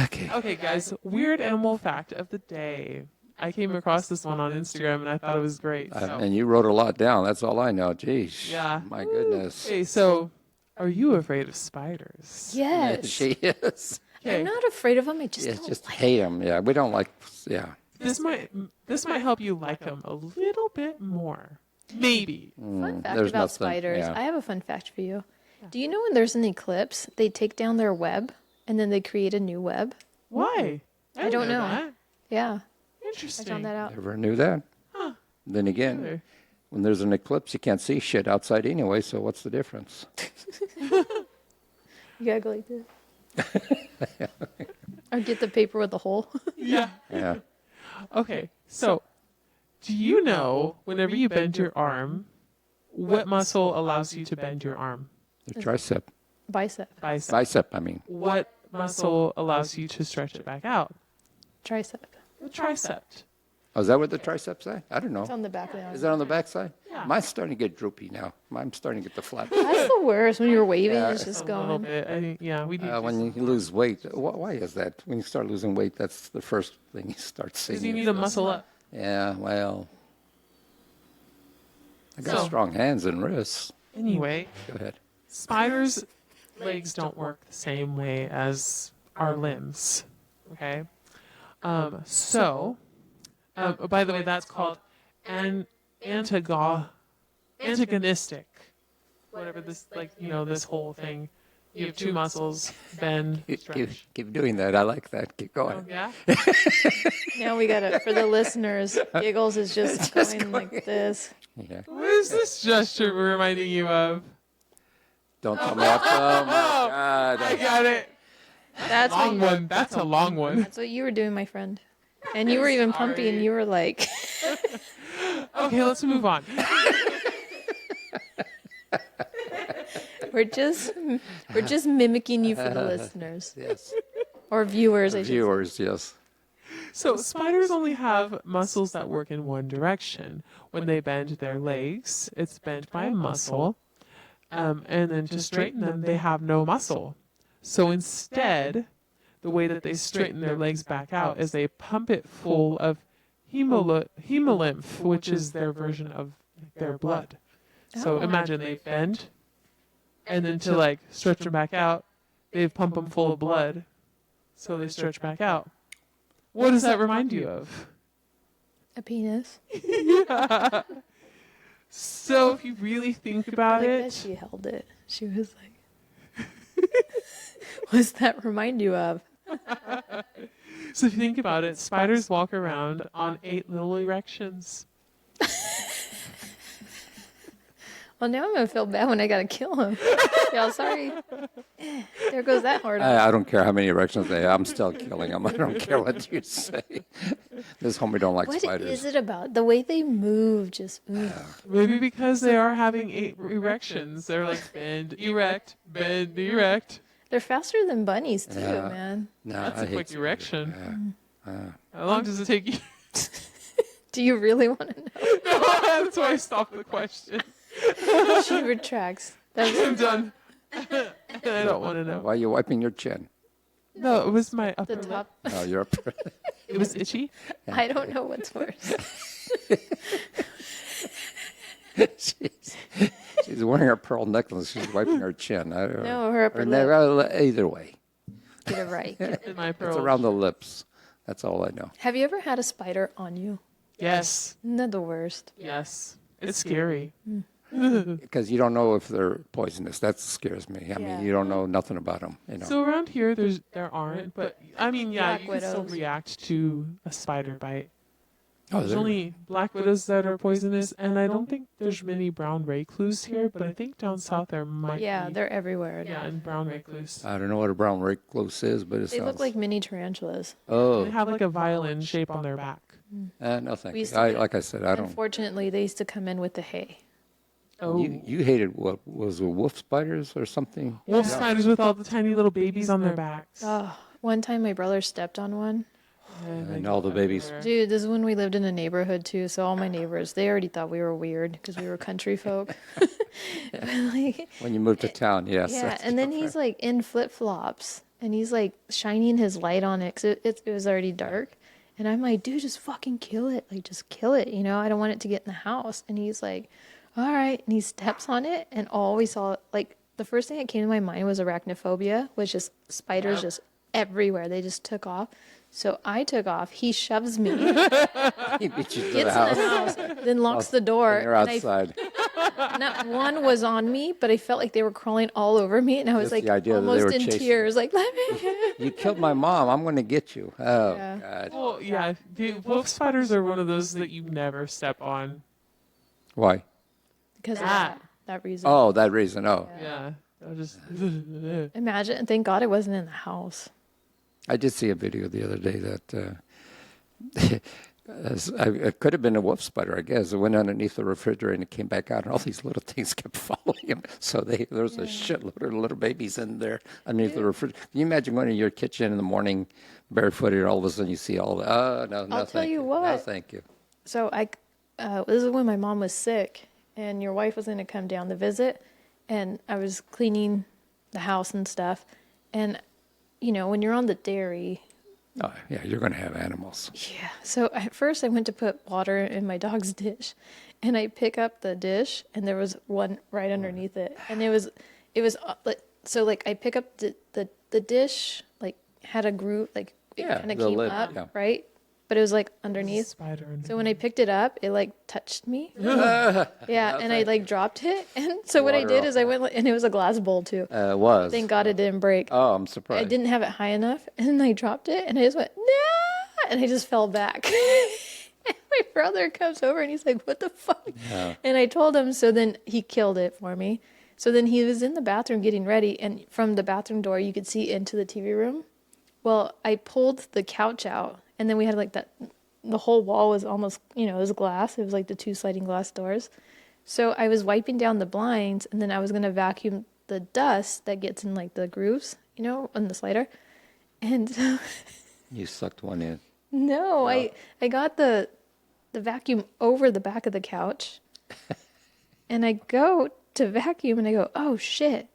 Okay. Okay, guys, weird animal fact of the day. I came across this one on Instagram and I thought it was great. So. And you wrote a lot down. That's all I know. Jeez. Yeah. My goodness. Okay, so are you afraid of spiders? Yes. She is. Okay. I'm not afraid of them. I just Yeah, don't just like hate them. Yeah, we don't like. Yeah. This might help you like them a little bit more. Maybe. Fun fact there's about nothing- spiders. yeah. I have a fun fact for you. Do you know when there's an eclipse, they take down their web and then they create a new web? Why? I don't know. That. Yeah, I Interesting. found that out. Never knew that. Then again, Either. when there's an eclipse, you can't see shit outside anyway. So what's the difference? You gotta go like this. Or get the paper with the hole. Yeah. Yeah. Okay, so do you know whenever you bend your arm, what muscle allows you to bend your arm? The tricep. Bicep. Bicep. Bicep, I mean. What muscle allows you to stretch it back out? Tricep. The tricep. Oh, is that what the triceps say? I don't know. It's on the back of the arm. Is that on the backside? Yeah. Mine's starting to get droopy now. I'm starting to get the flap. That's the worst when you're waving. Yeah. It's just A little going. bit. I think, yeah, we need to When you lose weight, why is that? When you start losing weight, that's the first thing you start seeing. because you need to muscle up. Yeah, well, I got So- strong hands and wrists. Anyway, Go ahead. spiders' legs don't work the same way as our limbs. Okay? By the way, that's called antagonistic. Whatever this, this whole thing. You have two muscles, bend, stretch. Keep doing that. I like that. Keep Oh, going. yeah? Now we gotta, for the listeners, Giggles is just going like this. Yeah. What is this gesture reminding you of? Don't tell me after. Oh my I God. got it. That's Long what, one. That's a long one. that's what you were doing, my friend. And you were even pumpy and you were like, Okay, let's move on. we're just mimicking you for the listeners. Yes. Or viewers, I should say. Viewers, yes. So spiders only have muscles that work in one direction. When they bend their legs, it's bent by a muscle. And then to straighten them, they have no muscle. So instead, the way that they straighten their legs back out is they pump it full of hemolymph, which is their version of their blood. So imagine they bend, and then to stretch them back out, they pump them full of blood, so they stretch back out. What does that remind you of? A penis. So if you really think about Like that it, she held it. She was like, what does that remind you of? so if you think about it, spiders walk around on 8 little erections. Well, now I'm gonna feel bad when I gotta kill him. Y'all, sorry. There goes that hard on. I don't care how many erections they have. I'm still killing them. I don't care what you say. This homie don't like What spiders. is it about the way they move? Just Maybe because they are having 8 erections. They're like bend, erect, bend, erect. they're faster than bunnies too, Yeah. man. No, That's I a hate quick spiders. erection. Yeah. How long does it take you? Do you really want to know? That's why I stopped the question. She retracts. That's I'm done. I don't want to know. Why are you wiping your chin? No, it was my upper the lip. top. No, you're up. It was itchy. I don't know what's worse. She's wearing her pearl necklace. She's wiping her chin. I don't No, her upper or lip. either way. Get it right. In my It's pearl. around the lips. That's all I know. Have you ever had a spider on you? Yes. Isn't that the worst? Yes. It's scary. Because you don't know if they're poisonous. That scares me. I Yeah. mean, you don't know nothing about them. You know. So around here, there aren't, but I mean, yeah, Black you can still widows. react to a spider bite. Oh, There's there- only black widows that are poisonous, and I don't think there's many brown recluse here, but I think down south there might Yeah, be. they're everywhere. Yeah, and brown recluse. I don't know what a brown recluse is, but it They sounds. look like mini tarantulas. Oh, They have like a violin shape on their back. no, thank We you. used to get- Like I said, I don't. Unfortunately, they used to come in with the hay. Oh, You hated what was it, wolf spiders or something? wolf spiders with all the tiny little babies on their backs. Oh, one time my brother stepped on one. And all the babies. Dude, this is when we lived in a neighborhood too, so all my neighbors, they already thought we were weird because we were country folk. But, like, When you move to town, yes. yeah, that's and then different. he's like in flip-flops and he's like shining his light on it because it was already dark. And I'm like, dude, just fucking kill it. Like, just kill it. You know, I don't want it to get in the house. And he's like, all right. And he steps on it. And all we saw, like, the first thing that came to my mind was arachnophobia, which is spiders just everywhere. They just took off. So I took off. He shoves me, He beat you to gets the in the house. house, then locks the door. And you're and I outside. not one was on me, but I felt like they were crawling all over me, and I was Just like the idea that they almost were in chasing tears, like let me. You killed my mom. I'm going to get you. Oh, Yeah. God. Well, yeah, the wolf spiders are one of those that you never step on. Why? Because of Ah. that reason. Oh, that reason. Oh. Yeah, I'll just. Imagine. Thank God it wasn't in the house. I did see a video the other day that it could have been a wolf spider, I guess. It went underneath the refrigerator and it came back out, and all these little things kept following him. So there was a shitload of little babies in there underneath the refrigerator. Can you imagine going to your kitchen in the morning barefooted, and all of a sudden you see all the, oh, no, no, I'll tell thank you No, what. thank you. So this is when my mom was sick, and your wife was going to come down to visit, and I was cleaning the house and stuff, and you know when you're on the dairy. Oh, yeah, you're going to have animals. Yeah. So at first I went to put water in my dog's dish, and I pick up the dish, and there was one right underneath it, and it was so like I pick up the dish, like had a groove, like it Yeah, kind of the came lid, up, yeah. right? But it was like underneath. Spider. So when I picked it up, it like touched me. Yeah, and I like dropped it, and so what I Water did off is I went, and it was a glass bowl too. It was. Thank God it didn't break. Oh, I'm surprised. I didn't have it high enough, and I dropped it, and I just went, nah, and I just fell back. And my brother comes over, and he's like, what the fuck? Yeah. And I told him, so then he killed it for me. So then he was in the bathroom getting ready, and from the bathroom door, you could see into the TV room. Well, I pulled the couch out, and then we had like that, the whole wall was almost, it was glass. It was like the 2 sliding glass doors. So I was wiping down the blinds, and then I was going to vacuum the dust that gets in like the grooves, on the slider. And You sucked one in. no, I got the vacuum over the back of the couch. And I go to vacuum, and I go, oh shit.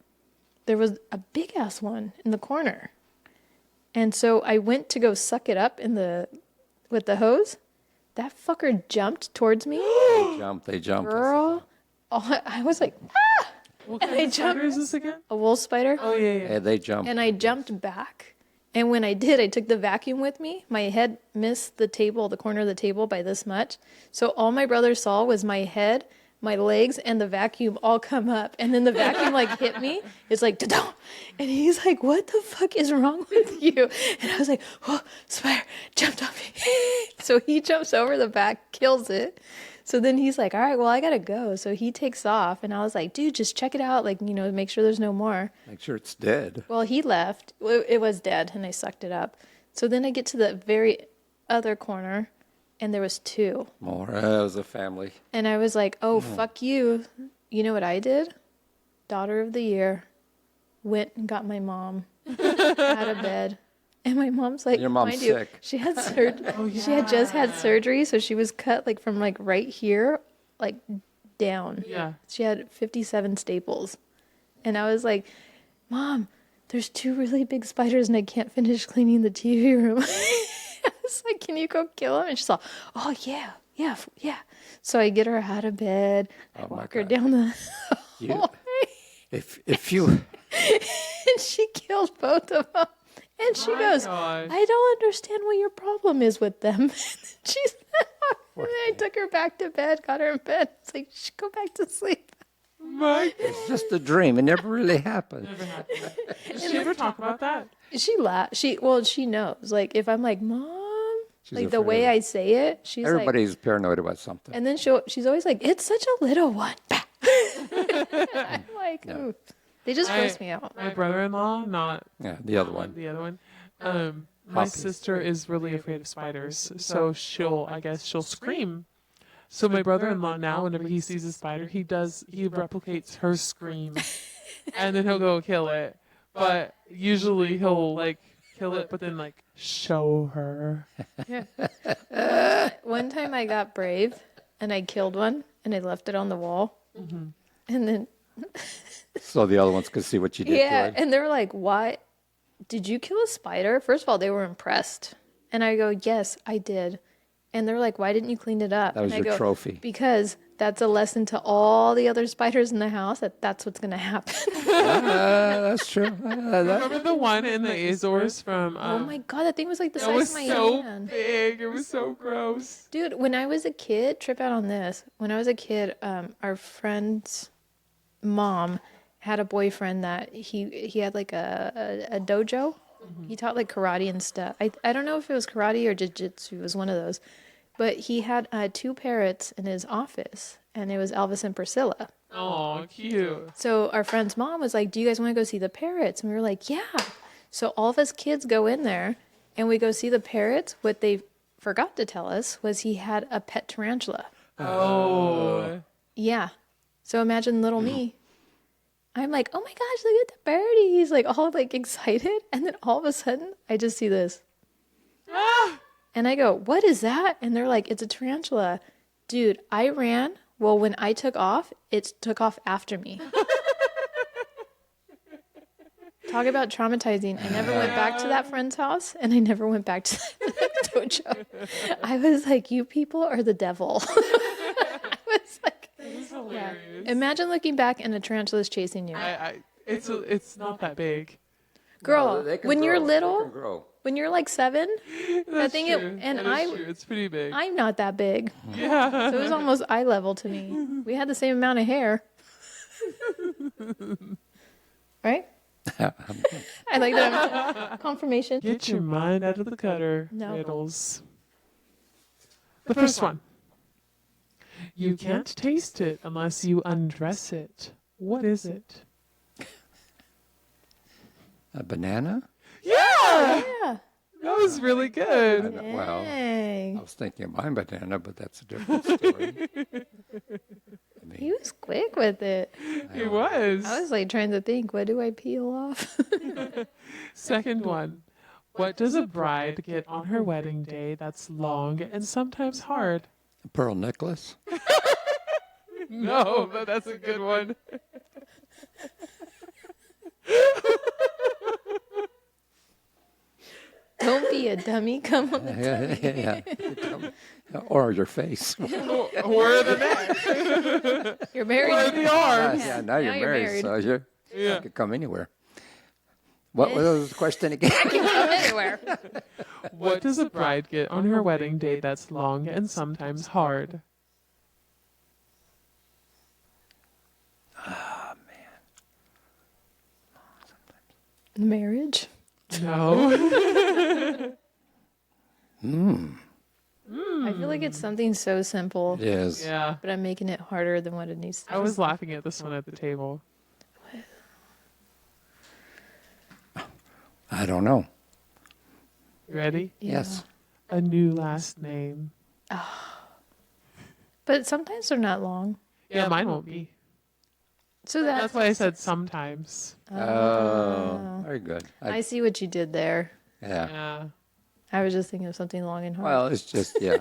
There was a big ass one in the corner. And so I went to go suck it up with the hose. That fucker jumped towards me. They jumped. Girl, I was like, ah! What And kind I of spider is jumped. this again? A wolf spider. Oh yeah, yeah. Yeah, they jumped. And I jumped back. And when I did, I took the vacuum with me. My head missed the corner of the table by this much. So all my brother saw was my head, my legs, and the vacuum all come up. And then the vacuum like hit me. It's like, da-dum. And he's like, what the fuck is wrong with you? And I was like, oh, spider jumped on me. So he jumps over the back, kills it. So then he's like, all right, well, I got to go. So he takes off. And I was like, dude, just check it out. Like, make sure there's no more. Make sure it's dead. Well, he left. It was dead, and I sucked it up. So then I get to the very other corner, and there was 2. More. It was a family. And I was like, oh, fuck you. You know what I did? Daughter of the year. Went and got my mom out of bed. And my mom's like, Your mom's mind you, sick. she had surgery. She had just had surgery, so she was cut like from like right here, like down. Yeah. She had 57 staples. And I was like, Mom, there's 2 really big spiders and I can't finish cleaning the TV room. I was like, can you go kill them? And she's like, oh, yeah. So I get her out of bed. I Oh, my walk her God. down the You, hallway. if you, And she killed both of them. And she My goes, gosh. I don't understand what your problem is with them. She's and then I took her back to bed, got her in bed. It's like, "Shh, go back to sleep. My it's just a dream. It never really happened. Did she ever talk about that? She laughed. She knows. Like, if I'm like, Mom, She's Like the way afraid. I say it, she's like, Everybody's paranoid about something. and then she's always like, it's such a little one. I'm like, ooh. They just gross me out. My brother-in-law, not Yeah, the other one. the other one. My Hoppy. sister is really afraid of spiders, so I guess she'll scream. So my brother-in-law now, whenever he sees a spider, he replicates her scream, and then he'll go kill it. But usually he'll like kill it, but then like show her. One time I got brave and I killed one and I left it on the wall. And then, So the other ones could see what you did yeah, to it. and they're like, "Why did you kill a spider?" First of all, they were impressed. And I go, "Yes, I did." And they're like, "Why didn't you clean it up?" That was and I your go, trophy. Because that's a lesson to all the other spiders in the house that's what's going to happen. That's true. Remember the one in the Azores from? Oh my God, that thing was like the That size was of my so hand. big. It was so gross. Dude, when I was a kid, trip out on this. When I was a kid, our friend's mom had a boyfriend that he had like a dojo. He taught like karate and stuff. I don't know if it was karate or jiu-jitsu. It was one of those. But he had 2 parrots in his office, and it was Elvis and Priscilla. Oh, cute. So our friend's mom was like, "Do you guys want to go see the parrots?" And we were like, "Yeah." So all of us kids go in there, and we go see the parrots. What they forgot to tell us was he had a pet tarantula. Oh. Yeah. So imagine little me. I'm like, "Oh my gosh, look at the birdie." He's like all like excited. And then all of a sudden I just see this. Ah! And I go, "What is that?" And they're like, "It's a tarantula." Dude, I ran. Well, when I took off, it took off after me. Talk about traumatizing. I never went back to that friend's house, and I never went back to that dojo. I was like, "You people are the devil." I was like, It's hilarious. imagine looking back and a tarantula is chasing you. It's not that big. Girl, They can when you're grow. They little, can grow. when you're like 7, That's thing true. and That is I- true. It's pretty big. I'm not that big. Yeah. So it was almost eye level to me. We had the same amount of hair. Right? I like that. Confirmation. Get your mind out of the gutter, No. Riddles. The first one. You can't taste it unless you undress it. What is it? A banana? Yeah! Yeah. That was really good. Well, I Dang. was thinking of my banana, but that's a different story. He was quick with it. It was. I was like trying to think, what do I peel off? Second one. What does a bride get on her wedding day that's long and sometimes hard? A pearl necklace? No, but that's a good one. Don't be a dummy. Come on. Yeah. Or your face. Or the neck. You're married. Or the arms. Yeah, now you're married, so you Yeah. could come anywhere. What was the question again? Come anywhere. What does a bride get on her wedding day that's long and sometimes hard? Marriage. No. I feel like it's something so simple, It is. Yeah. but I'm making it harder than what it needs to I was laughing at this one at the table. I don't know. You ready? Yeah. Yes. A new last name. But sometimes they're not long. Yeah, mine won't be. So That's why I said sometimes. Oh, very good. I see what you did there. Yeah. Yeah. I was just thinking of something long and hard. Well, it's just, yeah.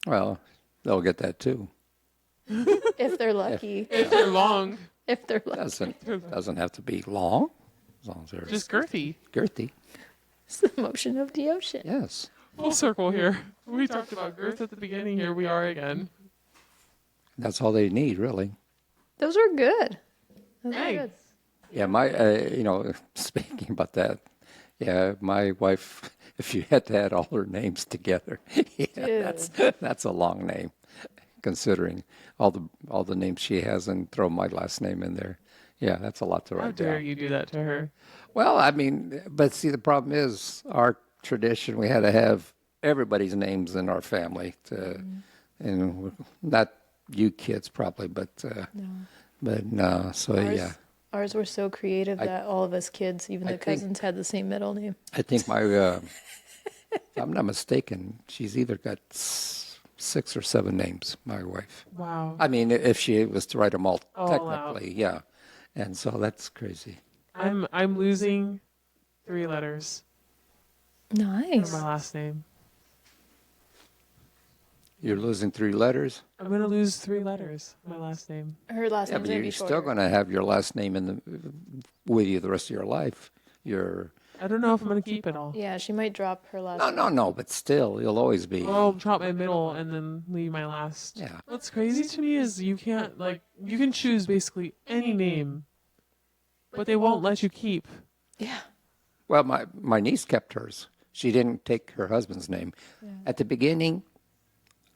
Well, they'll get that too. If they're lucky. If they're long, If they're lucky. Doesn't have to be long, as long as they're just girthy. girthy. It's the motion of the ocean. Yes. Full circle here. We talked about girth at the beginning. Here we are again. That's all they need, really. Those are good. Those are Hey. good. Yeah, speaking about that, yeah, my wife, if you had to add all her names together, yeah, that's a long name, considering all the names she has, and throw my last name in there. Yeah, that's a lot to How write dare down. you do that to her? Well, I mean, but see, the problem is our tradition. We had to have everybody's names in our family. And not you kids probably, but no. So Ours were so creative that all of us kids, even the cousins, had the same middle name. I think my, if I'm not mistaken, she's either got 6 or 7 names, my wife. Wow. I mean, if she was to write them all out. technically, yeah. And so that's crazy. I'm losing 3 letters Nice. for my last name. You're losing 3 letters? I'm gonna lose 3 letters. My last name. Her last Yeah, name's but gonna you're be still shorter. going to have your last name with you the rest of your life. I don't know if I'm gonna keep it all. Yeah, she might drop her last. No, but still, you'll always be. I'll drop my middle and then leave my last. Yeah. What's crazy to me is you can't you can choose basically any name, but they won't let you keep. Yeah. Well, my niece kept hers. She didn't take her husband's name. Yeah. At the beginning,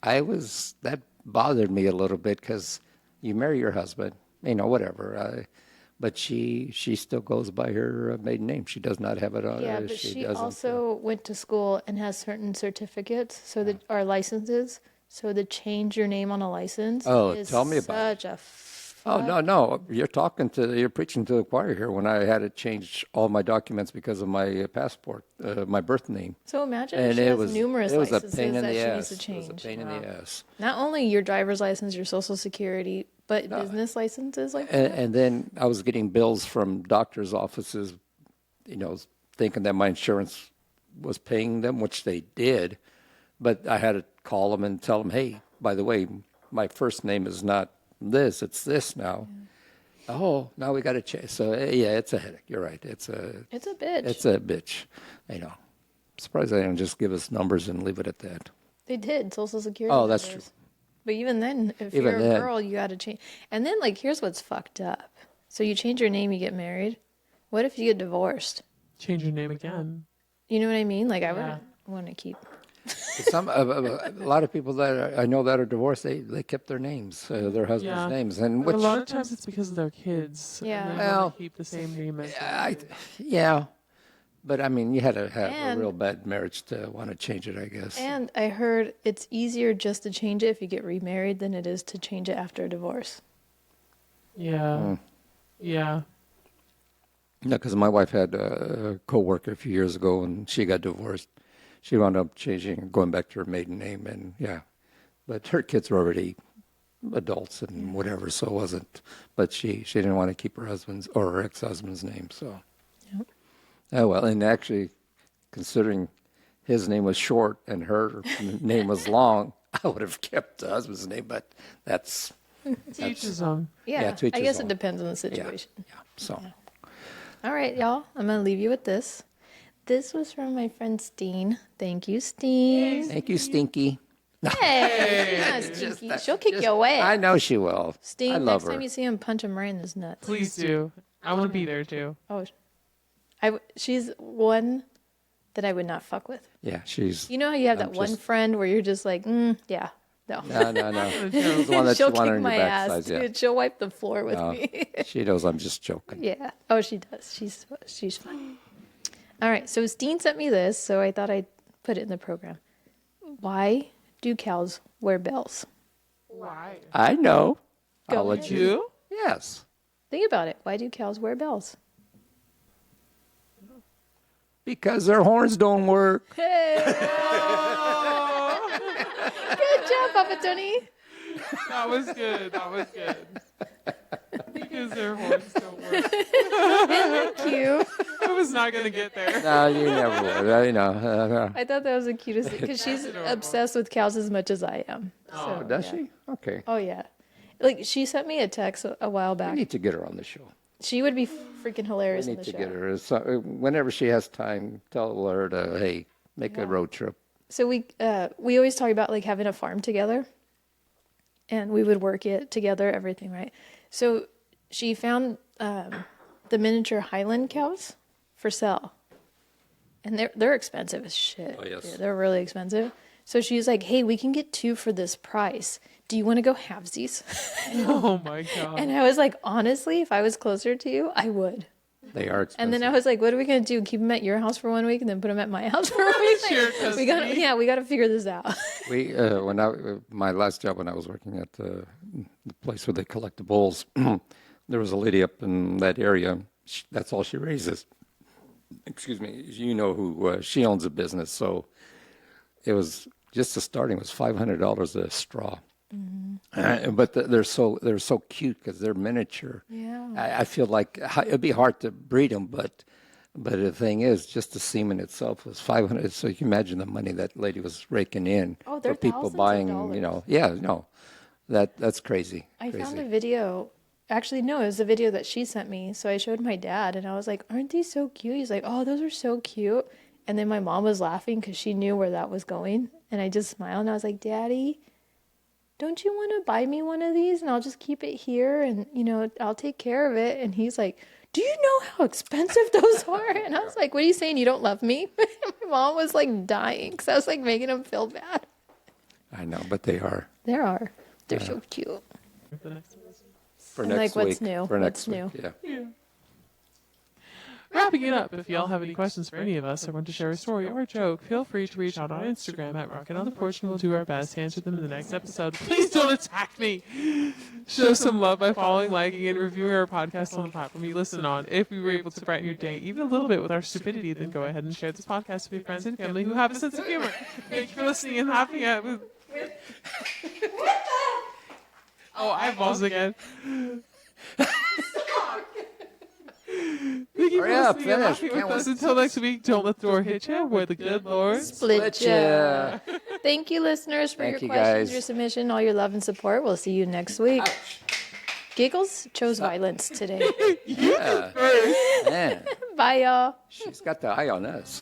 that bothered me a little bit because you marry your husband, whatever. But she still goes by her maiden name. She does not have it on. Yeah, but she doesn't, also went to school and has certain certificates, so that our licenses. So to change your name on a license is tell me about such a Oh, no. You're preaching to the choir here when I had to change all my documents because of my passport, my birth name. So imagine And if she it has was, numerous it was a licenses pain in that the she ass. needs to It was change. a pain in the ass. Not only your driver's license, your social security, but business licenses like that. And then I was getting bills from doctors' offices, thinking that my insurance was paying them, which they did. But I had to call them and tell them, hey, by the way, my first name is not this, it's this now. Yeah. Oh, now we got to change. So, yeah, it's a headache. You're right. It's a bitch. It's a bitch. Surprised they didn't just give us numbers and leave it at that. They did, social security Oh, that's numbers. true. But even then, if Even you're a then. girl, you got to change. And then, here's what's fucked up. So you change your name, you get married. What if you get divorced? Change your name again. You know what I mean? I Yeah. wouldn't want to keep. A lot of people that I know that are divorced, they kept their names, their husbands' names, and But which a lot of times it's because of their kids. Yeah. And they want to keep the same name as yeah. But I mean, you had to have And- a real bad marriage to want to change it, I guess. And I heard it's easier just to change it if you get remarried than it is to change it after a divorce. Yeah. Yeah. No, because my wife had a coworker a few years ago, and she got divorced. She wound up going back to her maiden name, and but her kids were already adults and whatever, so it wasn't. But she didn't want to keep her husband's or her ex-husband's name, so. Yep. Oh well, and actually, considering his name was short and her name was long, I would have kept the husband's name, but that's. To each his own. Yeah, to each I his guess own. it depends on the situation. Yeah. So. All right, y'all. I'm going to leave you with this. This was from my friend Steen. Thank you, Steen. Thank you, Stinky. Hey, she's not stinky. She'll kick your ass. I know she will. Steen, I love next her. time you see him, punch him right in his nuts. Please do. I want to be there too. Oh, she's one that I would not fuck with. Yeah, she's. You know how you have that one friend where you're just like, yeah, no. No. She's the one that She'll you want kick on your my ass, backside. Yeah. dude. She'll wipe the floor with me. She knows I'm just joking. Yeah. Oh, she does. She's fun. All right. So Steen sent me this, so I thought I'd put it in the program. Why do cows wear bells? Why? I know. Go I'll let ahead. you. Yes. Think about it. Why do cows wear bells? Because their horns don't work. Hey. Good job, Papa Tony. That was good. Because their horns don't work. Cute. I was not going to get there. No, you never would. I know. I thought that was the cutest thing because she's obsessed with cows as much as I am. So, Does yeah. she? Okay. Oh yeah. She sent me a text a while We back. need to get her on the show. She would be freaking hilarious We in need the to show. get her. So, whenever she has time, tell her to, make a road trip. So we always talk about having a farm together, and we would work it together, everything, right? So she found the miniature Highland cows for sale, and they're expensive as shit. Oh, yes. Yeah, they're really expensive. So she's like, "Hey, we can get 2 for this price. Do you want to go halvesies?" Oh my God. And I was like, honestly, if I was closer to you, I would. They are expensive. And then I was like, what are we going to do? Keep them at your house for 1 week and then put them at my house for a week? Shared we got custody. we got to figure this out. We my last job when I was working at the place where they collect the bowls, there was a lady up in that area. That's all she raises. Excuse me. You know who she owns a business, so it was just the starting was $500 a straw. But they're so cute because they're miniature. Yeah. I feel like it'd be hard to breed them, but the thing is, just the semen itself was $500. So you can imagine the money that lady was raking in Oh, they're for people thousands of buying. dollars. Yeah, no, that's crazy. I crazy. found a video. Actually, no, it was a video that she sent me. So I showed my dad, and I was like, aren't these so cute? He's like, oh, those are so cute. And then my mom was laughing because she knew where that was going. And I just smiled, and I was like, Daddy, don't you want to buy me one of these? And I'll just keep it here, and, I'll take care of it. And he's like, do you know how expensive those are? And I was like, what are you saying? You don't love me? My mom was like dying because I was like making him feel bad. I know, but they are. They're so cute. The next one is- For And, next like, week. what's new? For What's next week, new? yeah. Wrapping it up, if y'all have any questions for any of us or want to share a story or a joke, feel free to reach out on Instagram at Rockin on the Porch, and we'll do our best to answer them in the next episode. Please don't attack me! Show some love by following, liking, and reviewing our podcast on the platform you listen on. If we were able to brighten your day even a little bit with our stupidity, then go ahead and share this podcast with your friends and family who have a sense of humor. Thank you for listening and laughing at me. Oh, eyeballs again. Thank you for Hurry up, listening and finish. laughing with Can't us. wait. Until next week, don't let the door hit you. Where the good Lord Split ya. Thank you, listeners, for Thank your you, questions, guys. your submission, all your love and support. We'll see you next week. Giggles chose violence today. Yeah. Man, Bye, y'all. she's got the eye on us.